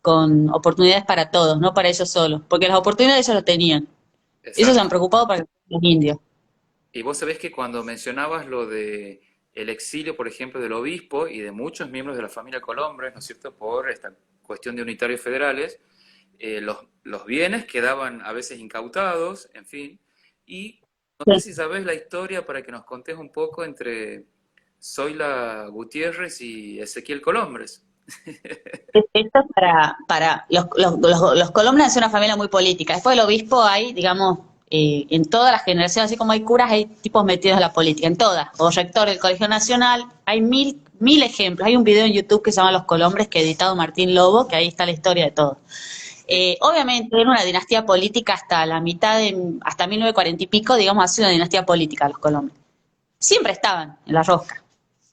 con oportunidades para todos, no para ellos solos, porque las oportunidades ellos lo tenían. Ellos se han exacto. preocupado para los indios. Y vos sabés que cuando mencionabas lo de el exilio, por ejemplo, del obispo y de muchos miembros de la familia Colombres, ¿no es cierto?, por esta cuestión de unitarios federales, los bienes quedaban a veces incautados, en fin, y no sé Sí. si sabés la historia para que nos contés un poco entre Zoila Gutiérrez y Ezequiel Colombres. Esto es para los Colomnas es una familia muy política. Después del obispo hay, digamos, en todas las generaciones, así como hay curas, hay tipos metidos en la política, en todas. O rector del Colegio Nacional, hay mil ejemplos. Hay un video en YouTube que se llama Los Colombres, que ha editado Martín Lobo, que ahí está la historia de todo. Sí, Obviamente era una dinastía política hasta la mitad hasta 1940 y pico, digamos, ha sido una dinastía política los Colombres. Siempre estaban en la rosca.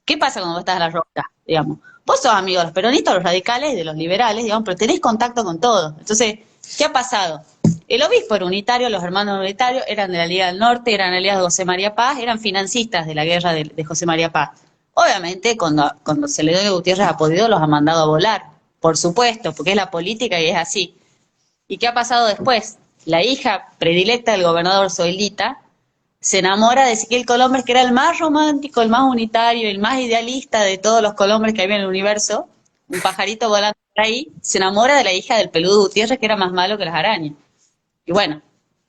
¿Qué pasa cuando vos estás en la rosca? Digamos, vos sos amigo de los peronistas, de los radicales, de los liberales, digamos, pero tenés contacto con todos. Entonces, ¿qué ha pasado? El obispo era unitario, los hermanos unitarios eran de la Liga del Norte, eran aliados de José María Paz, eran financistas de la guerra de José María Paz. Obviamente, cuando Celedonio de Gutiérrez ha podido, los ha mandado a volar, por supuesto, porque es la política y es así. ¿Y qué ha pasado después? La hija predilecta del gobernador Zoilita se enamora de Ezequiel Colombres, que era el más romántico, el más unitario, el más idealista de todos los Colombres que había en el universo, un pajarito volando por ahí, se enamora de la hija del peludo Gutiérrez, que era más malo que las arañas. Y bueno,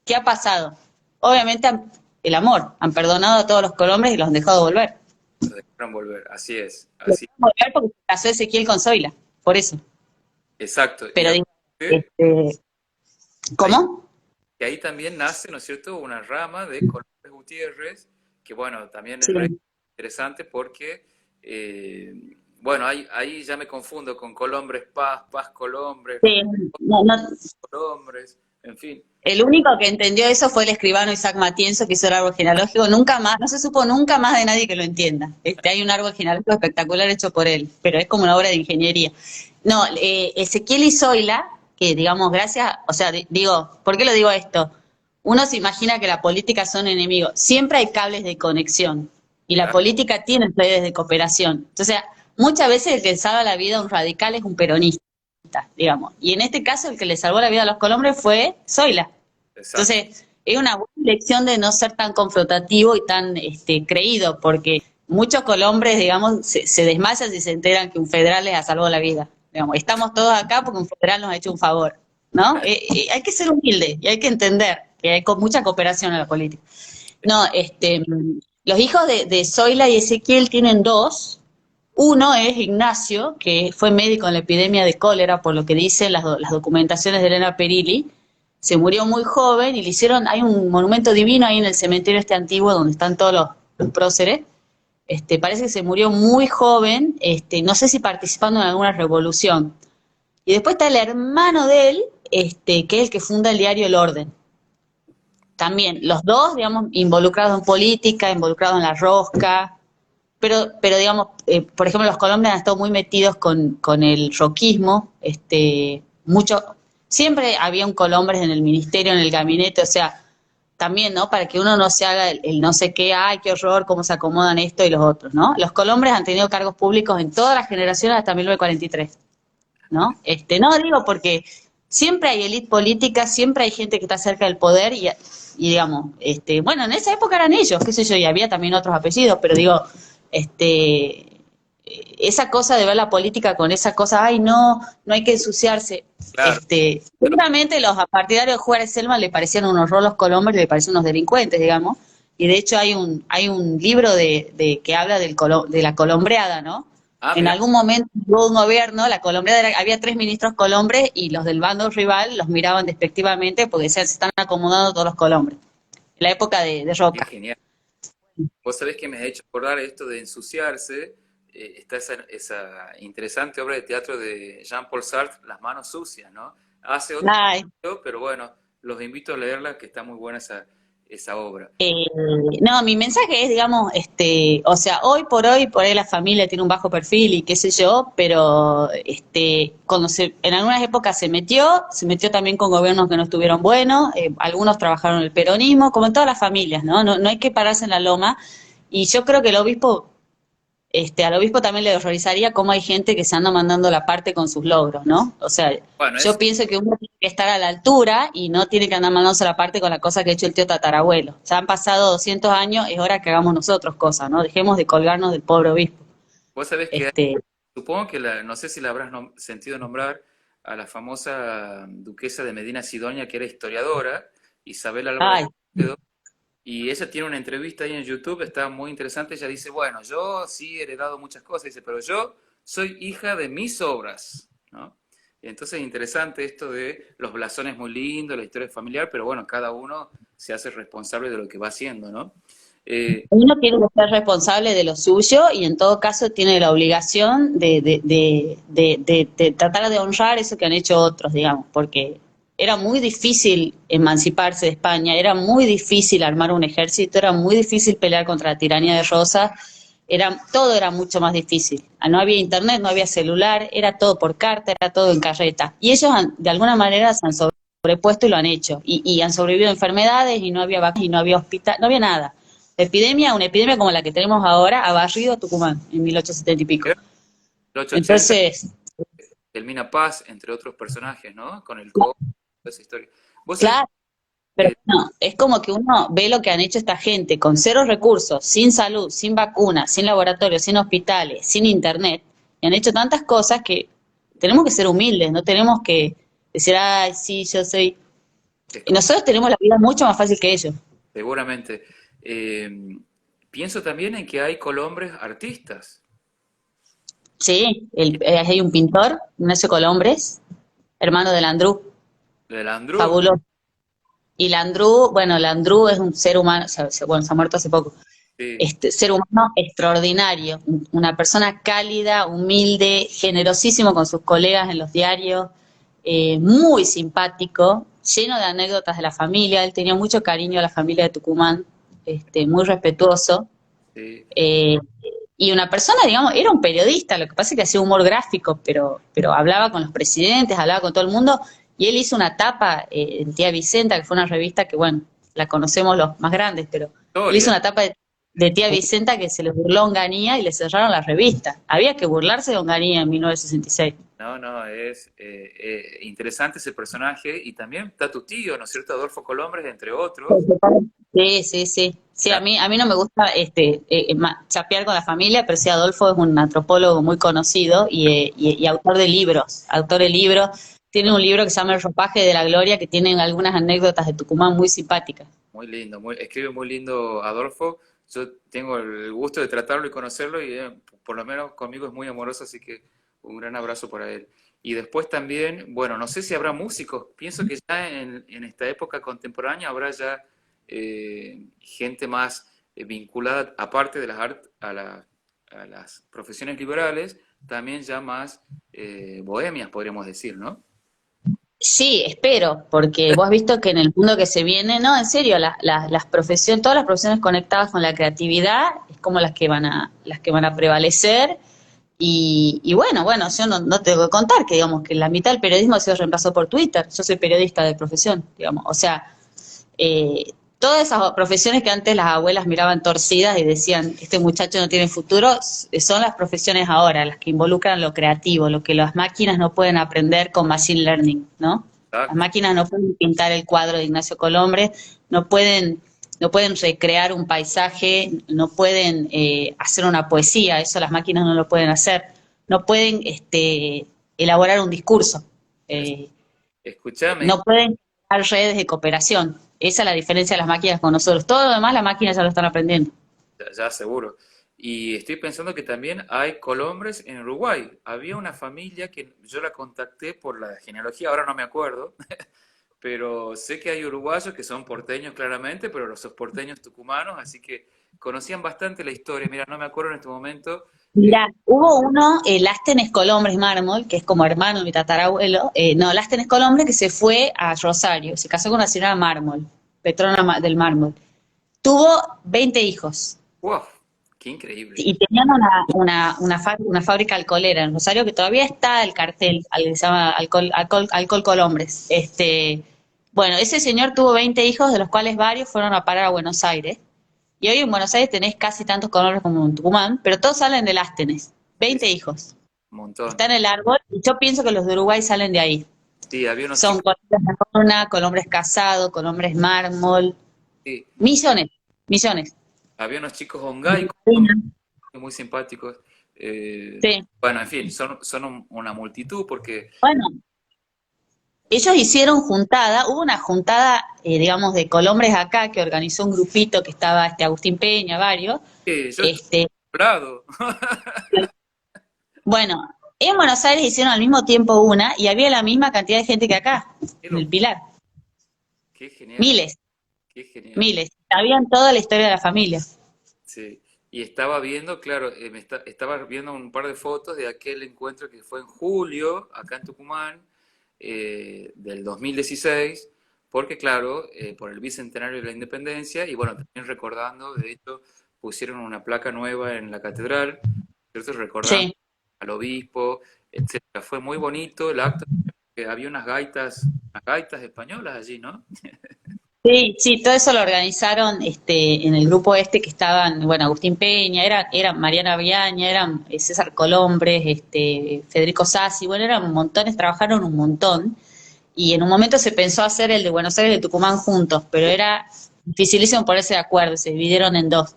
¿qué ha pasado? Obviamente el amor, han perdonado a todos los Colombres y los han dejado volver. los dejaron volver, así es, Los así, dejaron volver porque se casó Ezequiel con Zoila, por eso. exacto. Y Pero digo, aparte, este, ahí ¿cómo? y ahí también nace, ¿no es cierto?, una rama de Colombres Gutiérrez, que bueno, también es Sí, interesante porque, bueno, ahí ya me confundo con Colombres Paz, Paz Colombres, sí, no, no, Colombres, en fin. el único que entendió eso fue el escribano Isaac Matienzo, que hizo el árbol genealógico. Nunca más, no se supo nunca más de nadie que lo entienda. Hay un árbol genealógico espectacular hecho por él, pero es como una obra de ingeniería. No, Ezequiel y Zoila, que digamos, gracias, o sea, digo, ¿por qué lo digo esto? Uno se imagina que la política son enemigos. Siempre hay cables de conexión y la Claro, política tiene redes de cooperación. Entonces, muchas veces el que salva la vida a un radical es un peronista, digamos. Y en este caso el que le salvó la vida a los colombres fue Zoila. exacto. Entonces, es una buena lección de no ser tan confrontativo y tan creído, porque muchos colombres, digamos, se desmayan si se enteran que un federal les ha salvado la vida. Digamos, estamos todos acá porque un federal nos ha hecho un favor, ¿no? Hay que ser humilde y hay que entender que hay mucha cooperación en la política. No, los hijos de Zoila y Ezequiel tienen dos. Uno es Ignacio, que fue médico en la epidemia de cólera, por lo que dicen las documentaciones de Elena Perilli. Se murió muy joven y le hicieron, hay un monumento divino ahí en el cementerio este antiguo donde están todos los próceres. Parece que se murió muy joven, no sé si participando en alguna revolución. Y después está el hermano de él, que es el que funda el diario El Orden. También, los dos, digamos, involucrados en política, involucrados en la rosca, pero digamos, por ejemplo, los colombianos han estado muy metidos con el roquismo, siempre había un Colombres en el ministerio, en el gabinete, o sea, también, ¿no? Para que uno no se haga el no sé qué, ay, qué horror, cómo se acomodan esto y los otros, ¿no? Los Colombres han tenido cargos públicos en todas las generaciones hasta 1943, ¿no? No digo porque siempre hay élite política, siempre hay gente que está cerca del poder y digamos, bueno, en esa época eran ellos, qué sé yo, y había también otros apellidos, pero digo, esa cosa de ver la política con esa cosa, ay, no hay que ensuciarse. Claro, pero Seguramente los partidarios de Juárez Selman le parecían unos rolos colombres, le parecían unos delincuentes, digamos, y de hecho hay un libro que habla de la colombreada, ¿no? En mira, algún momento hubo un gobierno, la colombiana había 3 ministros colombres y los del bando rival los miraban despectivamente porque decían se están acomodando todos los colombres. la época de Qué Roca. genial. Vos sabés que me ha hecho acordar esto de ensuciarse. Está esa interesante obra de teatro de Jean-Paul Sartre, Las manos sucias, ¿no? Hace otro, Ay, pero bueno, los invito a leerla, que está muy buena esa obra. Eh, no, mi mensaje es, digamos, o sea, hoy por ahí la familia tiene un bajo perfil y qué sé yo, pero cuando en algunas épocas se metió también con gobiernos que no estuvieron buenos, algunos trabajaron en el peronismo, como en todas las familias, ¿no? No, no hay que pararse en la loma, y yo creo que el obispo al obispo también le horrorizaría cómo hay gente que se anda mandando la parte con sus logros, ¿no? O sea, Bueno, yo pienso que uno tiene que estar a la altura y no tiene que andar mandándose la parte con la cosa que ha hecho el tío tatarabuelo. Ya han pasado 200 años, es hora que hagamos nosotros cosas, ¿no? Dejemos de colgarnos del pobre obispo. vos sabés que Este, supongo que no sé si la habrás sentido nombrar a la famosa duquesa de Medina Sidonia, que era historiadora, Isabel Álvarez ay, de Toledo, y ella tiene una entrevista ahí en YouTube, está muy interesante. Ella dice, bueno, yo sí he heredado muchas cosas, dice, pero yo soy hija de mis obras, ¿no? Y entonces es interesante esto de los blasones muy lindos, la historia familiar, pero bueno, cada uno se hace responsable de lo que va haciendo, ¿no? Eh, uno tiene que ser responsable de lo suyo y en todo caso tiene la obligación de tratar de honrar eso que han hecho otros, digamos, porque era muy difícil emanciparse de España, era muy difícil armar un ejército, era muy difícil pelear contra la tiranía de Rosas, todo era mucho más difícil. No había internet, no había celular, era todo por carta, era todo en carreta. Y ellos de alguna manera se han sobrepuesto y lo han hecho. Y han sobrevivido a enfermedades y no había vacunas y no había hospital, no había nada. Una epidemia como la que tenemos ahora, ha barrido a Tucumán en 1870 y pico. el 880, Entonces, Delmina Paz, entre otros personajes, ¿no? Con el cobre, toda esa historia. Vos sabés claro, pero que no, es como que uno ve lo que han hecho esta gente con cero recursos, sin salud, sin vacunas, sin laboratorios, sin hospitales, sin internet, y han hecho tantas cosas que tenemos que ser humildes, no tenemos que decir, ay, sí, yo soy. Y nosotros tenemos la vida mucho más fácil que ellos. seguramente. Eh, Pienso también en que hay colombres artistas. Sí, hay un pintor, Ignacio Colombres, hermano de Landrú, De Landru, fabuloso. Y Landrú, bueno, Landrú es un ser humano, bueno, se ha muerto hace poco, sí, ser humano extraordinario, una persona cálida, humilde, generosísimo con sus colegas en los diarios, muy simpático, lleno de anécdotas de la familia. Él tenía mucho cariño a la familia de Tucumán, muy respetuoso. sí. eh, y una persona, digamos, era un periodista, lo que pasa es que hacía humor gráfico, pero hablaba con los presidentes, hablaba con todo el mundo, y él hizo una tapa en Tía Vicenta, que fue una revista que, bueno, la conocemos los más grandes, pero él hizo Historia. una tapa de Tía Vicenta que se le burló a Onganía y le cerraron la revista. Había que burlarse de Onganía en 1966. No, no, es interesante ese personaje. Y también está tu tío, ¿no es cierto? Adolfo Colombres, entre otros. Sí, sí, sí. Sí, La- a mí no me gusta chapear con la familia, pero sí, Adolfo es un antropólogo muy conocido y autor de libros. Tiene un libro que se llama El ropaje de la gloria, que tiene algunas anécdotas de Tucumán muy simpáticas. Muy lindo, escribe muy lindo Adolfo. Yo tengo el gusto de tratarlo y conocerlo y por lo menos conmigo es muy amoroso, así que un gran abrazo para él. Y después también, bueno, no sé si habrá músicos. Pienso que ya en esta época contemporánea habrá ya gente más vinculada, aparte de a las profesiones liberales, también ya más bohemias, podríamos decir, ¿no? Sí, espero, porque vos has visto que en el mundo que se viene, no, en serio, las profesiones, todas las profesiones conectadas con la creatividad es como las que van a prevalecer. Y bueno, yo no tengo que contar que digamos que la mitad del periodismo ha sido reemplazado por Twitter. Yo soy periodista de profesión, digamos. O sea, eh, todas esas profesiones que antes las abuelas miraban torcidas y decían, este muchacho no tiene futuro, son las profesiones ahora, las que involucran lo creativo, lo que las máquinas no pueden aprender con machine learning, ¿no? Las Exacto. máquinas no pueden pintar el cuadro de Ignacio Colombre, no pueden, no pueden recrear un paisaje, no pueden hacer una poesía, eso las máquinas no lo pueden hacer, no pueden elaborar un discurso. Es- Eh, Escúchame, no pueden crear redes de cooperación. Esa es la diferencia de las máquinas con nosotros. Todo lo demás las máquinas ya lo están aprendiendo. ya seguro. Y estoy pensando que también hay colombres en Uruguay. Había una familia que yo la contacté por la genealogía, ahora no me acuerdo, pero sé que hay uruguayos que son porteños claramente, pero los porteños tucumanos, así que conocían bastante la historia. Mira, no me acuerdo en este momento. Mirá, hubo uno, Lástenes Colombres Mármol, que es como hermano de mi tatarabuelo, no, Lástenes Colombres, que se fue a Rosario, se casó con una señora Mármol, Petrona del Mármol. Tuvo 20 hijos ¡Wow! ¡Qué increíble! y tenían una fábrica alcoholera en Rosario que todavía está el cartel, que se llama Alcohol Colombres. Bueno, ese señor tuvo 20 hijos, de los cuales varios fueron a parar a Buenos Aires. Y hoy en Buenos Aires tenés casi tantos colores como en Tucumán, pero todos salen de Lástenes. Sí, 20 sí, hijos. un montón. Está en el árbol y yo pienso que los de Uruguay salen de ahí. Sí, había unos Son chicos, Colombres Corona, Colombres Casado, Colombres Mármol. sí, Millones, millones. había unos chicos hongaicos muy simpáticos. Sí. Bueno, en fin, son una multitud porque Bueno, ellos hicieron juntada, hubo una juntada, digamos, de Colombres acá, que organizó un grupito que estaba Agustín Peña, varios. yo estoy Este, bravo. bueno, en Buenos Aires hicieron al mismo tiempo una y había la misma cantidad de gente que acá, Qué en el locura, Pilar. qué genial, Miles, qué genial. miles. Sabían toda la historia de la familia. Sí. Y estaba viendo, claro, estaba viendo un par de fotos de aquel encuentro que fue en julio, acá en Tucumán, del 2016, porque claro, por el bicentenario de la independencia, y bueno, también recordando, de hecho, pusieron una placa nueva en la catedral, ¿cierto? Recordando Sí. al obispo, etcétera. Fue muy bonito el acto, que había unas gaitas españolas allí, ¿no? Sí, sí, todo eso lo organizaron en el grupo que estaban, bueno, Agustín Peña, era Mariana Viaña, eran César Colombres, Federico Sassi, bueno, eran montones, trabajaron un montón. Y en un momento se pensó hacer el de Buenos Aires y de Tucumán juntos, pero era dificilísimo ponerse de acuerdo, se dividieron en dos.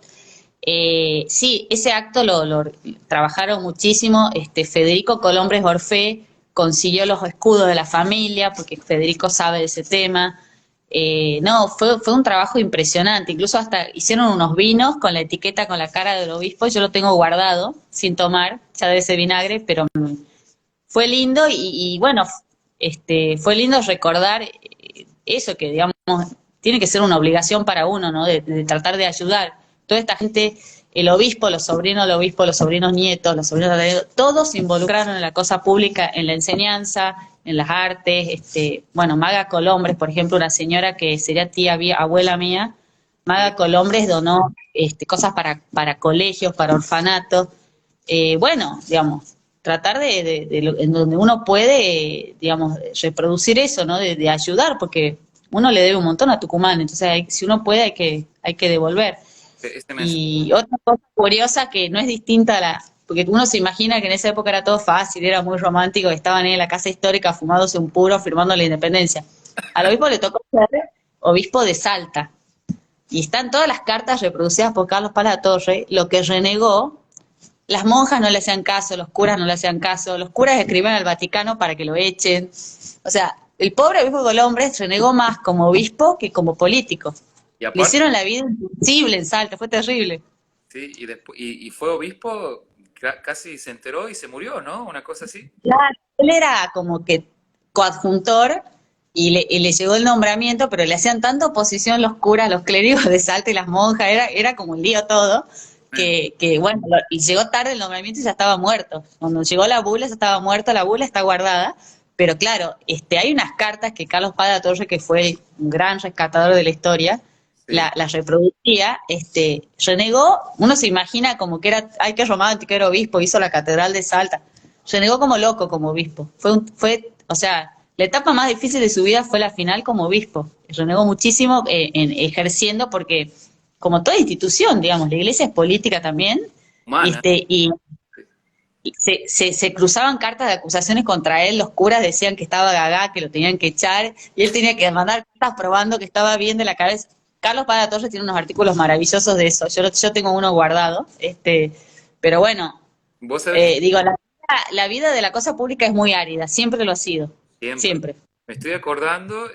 Sí, ese acto lo trabajaron muchísimo. Federico Colombres Orfé consiguió los escudos de la familia, porque Federico sabe de ese tema. No, fue un trabajo impresionante. Incluso hasta hicieron unos vinos con la etiqueta con la cara del obispo. Yo lo tengo guardado, sin tomar, ya de ese vinagre, pero fue lindo y bueno, fue lindo recordar eso que, digamos, tiene que ser una obligación para uno, ¿no? De tratar de ayudar. Toda esta gente, el obispo, los sobrinos del obispo, los sobrinos nietos, los sobrinos de todos se involucraron en la cosa pública, en la enseñanza, en las artes. Bueno, Maga Colombres, por ejemplo, una señora que sería abuela mía, Sí. Maga Colombres donó cosas para colegios, para orfanatos. Bueno, digamos, tratar en donde uno puede, digamos, reproducir eso, ¿no? De ayudar, porque uno le debe un montón a Tucumán, entonces si uno puede hay que devolver. Este mensaje, Y otra cosa curiosa que no es distinta a porque uno se imagina que en esa época era todo fácil, era muy romántico, estaban ahí en la casa histórica fumándose un puro, firmando la independencia. Al obispo le tocó ser obispo de Salta, y están todas las cartas reproducidas por Carlos Palatorre, lo que renegó. Las monjas no le hacían caso, los curas no le hacían caso, los curas escribían al Vaticano para que lo echen. O sea, el pobre obispo Colombres renegó más como obispo que como político. y Le aparte, hicieron la vida imposible en Salta, fue terrible. sí, y, después, y fue obispo, casi se enteró y se murió, ¿no? Una cosa así. Claro, él era como que coadjuntor y le llegó el nombramiento, pero le hacían tanta oposición los curas, los clérigos de Salta y las monjas, era como un lío todo, bueno, y llegó tarde el nombramiento y ya estaba muerto. Cuando llegó la bula ya estaba muerta, la bula está guardada, pero claro, hay unas cartas que Carlos Paz de la Torre, que fue un gran rescatador de la historia, Sí. las reproducía, renegó, uno se imagina como que era, ay, qué romántico, era obispo, hizo la catedral de Salta, renegó como loco como obispo, o sea, la etapa más difícil de su vida fue la final como obispo, renegó muchísimo ejerciendo porque, como toda institución, digamos, la iglesia es política también, Humana. y se cruzaban cartas de acusaciones contra él, los curas decían que estaba gaga, que lo tenían que echar, y él tenía que mandar cartas probando que estaba bien de la cabeza. Carlos Paz Torres tiene unos artículos maravillosos de eso, yo tengo uno guardado, pero bueno, Vos sabés que digo, la vida de la cosa pública es muy árida, siempre lo ha sido, siempre. siempre. Me estoy acordando,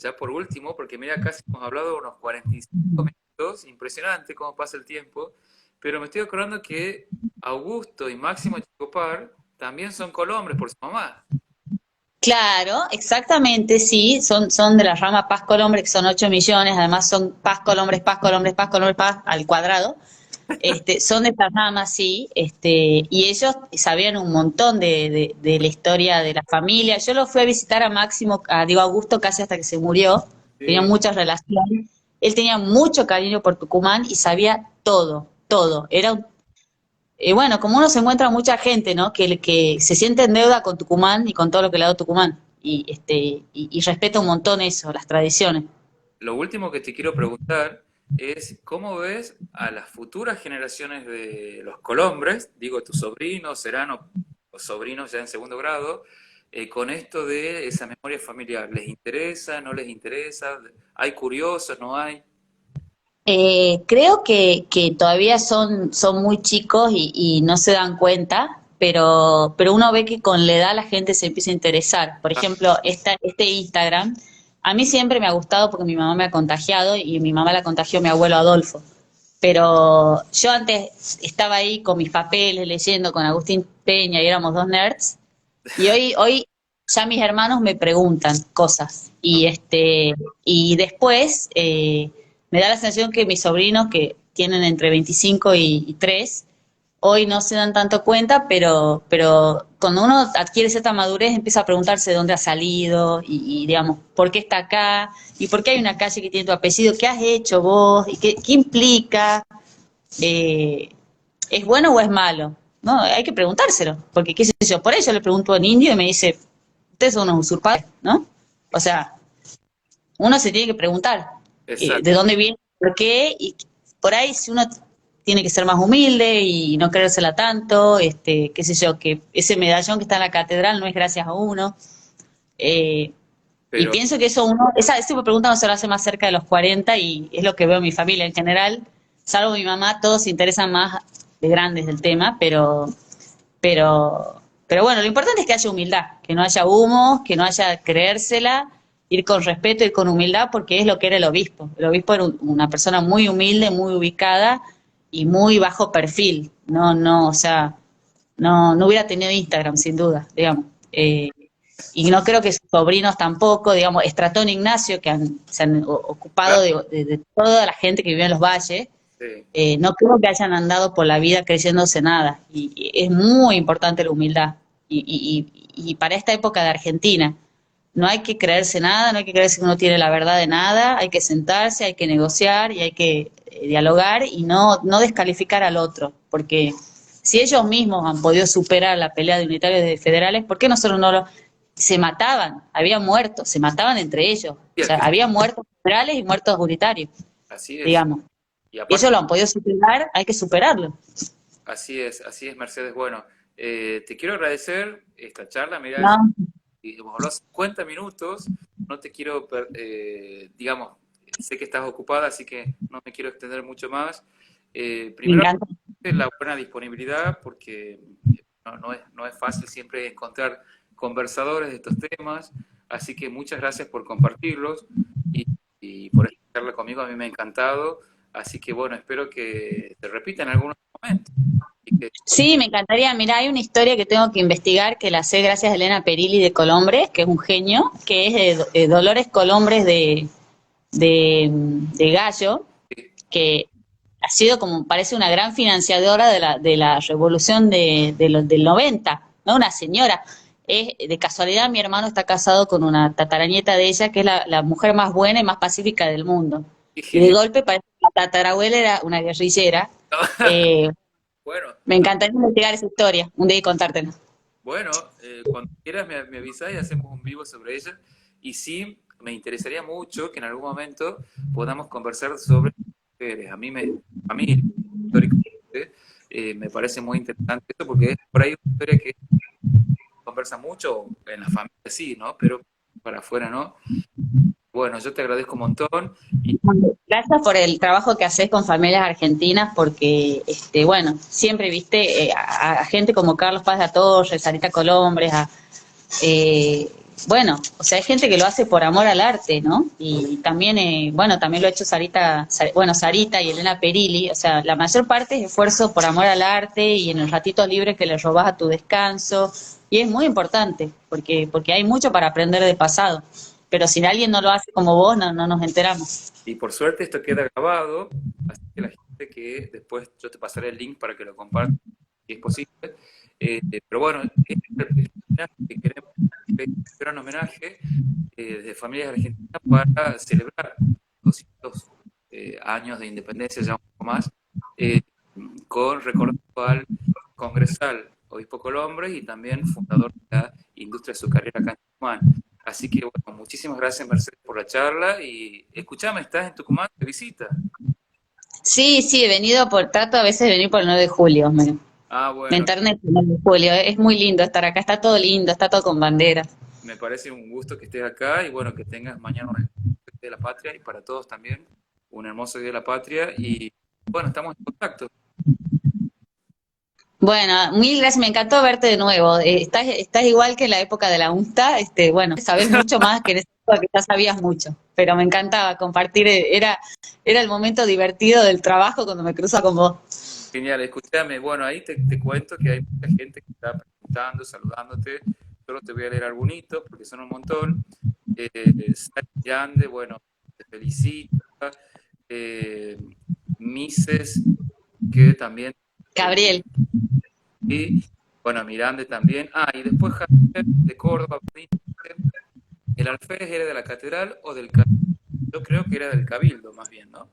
ya por último, porque mira, casi hemos hablado unos 45 minutos, impresionante cómo pasa el tiempo, pero me estoy acordando que Augusto y Máximo Chicopar también son colombres por su mamá. Claro, exactamente, sí, son de la rama Paz Colombre, que son 8 millones, además son Paz Colombres, Paz Colombres, Paz Colombres, Paz al cuadrado. Son de esta rama, sí, y ellos sabían un montón de la historia de la familia. Yo lo fui a visitar a Máximo, a Diego Augusto, casi hasta que se murió, tenía Sí. muchas relaciones. Él tenía mucho cariño por Tucumán y sabía todo, todo. Bueno, como uno se encuentra mucha gente, ¿no? Que se siente en deuda con Tucumán y con todo lo que le ha dado Tucumán. Y respeta un montón eso, las tradiciones. Lo último que te quiero preguntar es cómo ves a las futuras generaciones de los Colombres, digo tus sobrinos, serán o sobrinos ya en segundo grado, con esto de esa memoria familiar. ¿Les interesa? ¿No les interesa? ¿Hay curiosos? ¿No hay? Creo que todavía son muy chicos y no se dan cuenta, pero uno ve que con la edad la gente se empieza a interesar. Por Ah, ejemplo, este Instagram, a mí siempre me ha gustado porque mi mamá me ha contagiado y mi mamá la contagió mi abuelo Adolfo. Pero yo antes estaba ahí con mis papeles, leyendo con Agustín Peña y éramos dos nerds. Y hoy ya mis hermanos me preguntan cosas. Y después me da la sensación que mis sobrinos, que tienen entre 25 y 3, hoy no se dan tanto cuenta, pero cuando uno adquiere cierta madurez empieza a preguntarse de dónde ha salido digamos, por qué está acá y por qué hay una calle que tiene tu apellido, qué has hecho vos y qué implica, eh, es bueno o es malo, ¿no? Hay que preguntárselo, porque qué sé yo, por eso le pregunto a un indio y me dice, ustedes son unos usurpadores, ¿no? O sea, uno se tiene que preguntar de exacto. dónde viene, por qué, y por ahí si uno tiene que ser más humilde y no creérsela tanto, qué sé yo, que ese medallón que está en la catedral no es gracias a uno. Y Pero, pienso que eso esa tipo de pregunta no se lo hace más cerca de los 40 y es lo que veo en mi familia en general, salvo mi mamá, todos se interesan más de grandes del tema, pero, pero bueno, lo importante es que haya humildad, que no haya humo, que no haya creérsela, ir con respeto, ir con humildad, porque es lo que era el obispo. El obispo era una persona muy humilde, muy ubicada y muy bajo perfil. No, o sea, no hubiera tenido Instagram sin duda, digamos. Y no creo que sus sobrinos tampoco, digamos, Estratón e Ignacio, que se han ocupado claro, de toda la gente que vive en los valles, sí, no creo que hayan andado por la vida creyéndose nada. Y es muy importante la humildad. Y para esta época de Argentina, no hay que creerse nada, no hay que creerse que uno tiene la verdad de nada, hay que sentarse, hay que negociar y hay que dialogar y no descalificar al otro. Porque si ellos mismos han podido superar la pelea de unitarios y de federales, ¿por qué nosotros no lo...? Se mataban, había muertos, se mataban entre ellos. O y sea, había muertos federales y muertos unitarios, así es. digamos. Y Y aparte, ellos lo han podido superar, hay que superarlo. así es, Mercedes. Bueno, te quiero agradecer esta charla. Mirá, No, y hemos hablado 50 minutos, no te quiero, digamos, sé que estás ocupada, así que no me quiero extender mucho más. me Primero, encanta. la buena disponibilidad, porque no es fácil siempre encontrar conversadores de estos temas, así que muchas gracias por compartirlos y, y por esta charla conmigo, a mí me ha encantado, así que bueno, espero que se repita en algún otro momento. Y que, Sí, me encantaría. Mira, hay una historia que tengo que investigar que la sé gracias a Elena Perilli de Colombres, que es un genio, que es de Dolores Colombres de Gallo, que ha sido como parece una gran financiadora de la revolución del 90, ¿no? Una señora. De casualidad mi hermano está casado con una tatarañeta de ella, que es la mujer más buena y más pacífica del mundo. qué Y de genial. golpe parece que la tatarabuela era una guerrillera. Eh, Bueno, Me encantaría investigar esa historia, un día y contártela. bueno, cuando quieras me avisas y hacemos un vivo sobre ella. Y sí, me interesaría mucho que en algún momento podamos conversar sobre mujeres. A mí históricamente, me parece muy interesante esto porque es por ahí una historia que conversa mucho en la familia, sí, ¿no? Pero para afuera, ¿no? Bueno, yo te agradezco un montón y Gracias por el trabajo que haces con familias argentinas, porque, bueno, siempre viste a gente como Carlos Paz de la Torre, Sarita Colombres, bueno, o sea, hay gente que lo hace por amor al arte, ¿no? Y también, bueno, también lo ha hecho Sarita y Elena Perilli, o sea, la mayor parte es esfuerzo por amor al arte y en el ratito libre que le robás a tu descanso, y es muy importante, porque hay mucho para aprender de pasado, pero si alguien no lo hace como vos, no nos enteramos. Y por suerte esto queda grabado, así que la gente que después yo te pasaré el link para que lo compartas, si es posible. Pero bueno, este es el homenaje que queremos hacer, un gran homenaje desde Familias Argentinas para celebrar 200 años de independencia, ya un poco más, eh, recordando al congresal Obispo Colombres y también fundador de la industria azucarera acá en Tucumán. Así que, bueno, muchísimas gracias, Mercedes, por la charla. Y escúchame, ¿estás en Tucumán de visita? Sí, sí, he venido trato a veces de venir por el 9 de julio, Ah, me bueno, internet el 9 de julio, es muy lindo estar acá, está todo lindo, está todo con banderas. me parece un gusto que estés acá y bueno, que tengas mañana un hermoso Día de la Patria y para todos también un hermoso Día de la Patria. Y bueno, estamos en contacto. Bueno, mil gracias, me encantó verte de nuevo. Estás igual que en la época de la UNTA, bueno, sabés mucho más que en esa época que ya sabías mucho, pero me encantaba compartir, era el momento divertido del trabajo cuando me cruzo con vos. Genial, escúchame. Bueno, ahí te cuento que hay mucha gente que está preguntando, saludándote. Solo te voy a leer algunitos porque son un montón. Sara Yande, bueno, te felicita. Eh, Mises, que también te felicita. Gabriel, Y bueno, Miranda también. Ah, y después Javier de Córdoba dice, ¿el alférez era de la catedral o del cabildo? Yo creo que era del cabildo, más bien, ¿no?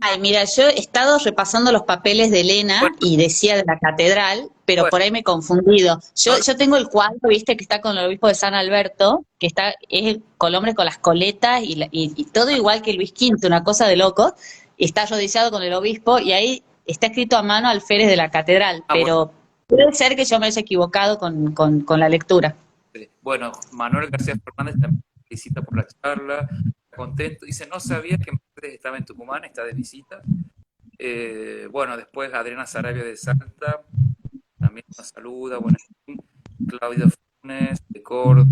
ay, mira, yo he estado repasando los papeles de Elena Bueno, y decía de la catedral, pero bueno, por ahí me he confundido. no, Yo tengo el cuadro, viste, que está con el obispo de San Alberto, es el Colombre con las coletas y todo igual que Luis Quinto, una cosa de loco, y está arrodillado con el obispo y ahí está escrito a mano alférez de la catedral, ah, bueno. pero puede ser que yo me haya equivocado con la lectura. Bueno, Manuel García Fernández también felicita por la charla, contento. Dice, no sabía que Mercedes estaba en Tucumán, está de visita. Bueno, después Adriana Sarabia de Salta también nos saluda. Bueno, Claudia Funes de Córdoba.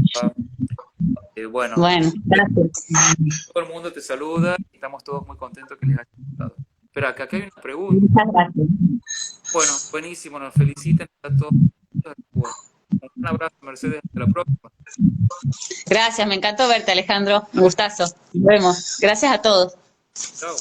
Bueno, Bueno, gracias. todo el mundo te saluda y estamos todos muy contentos que les haya gustado. Pero acá hay una pregunta. Muchas gracias. Bueno, buenísimo, nos felicitan a todos. Bueno, un abrazo, Mercedes, hasta la próxima. Gracias, me encantó verte, Alejandro. Un gustazo. Nos vemos. Gracias a todos. Chao.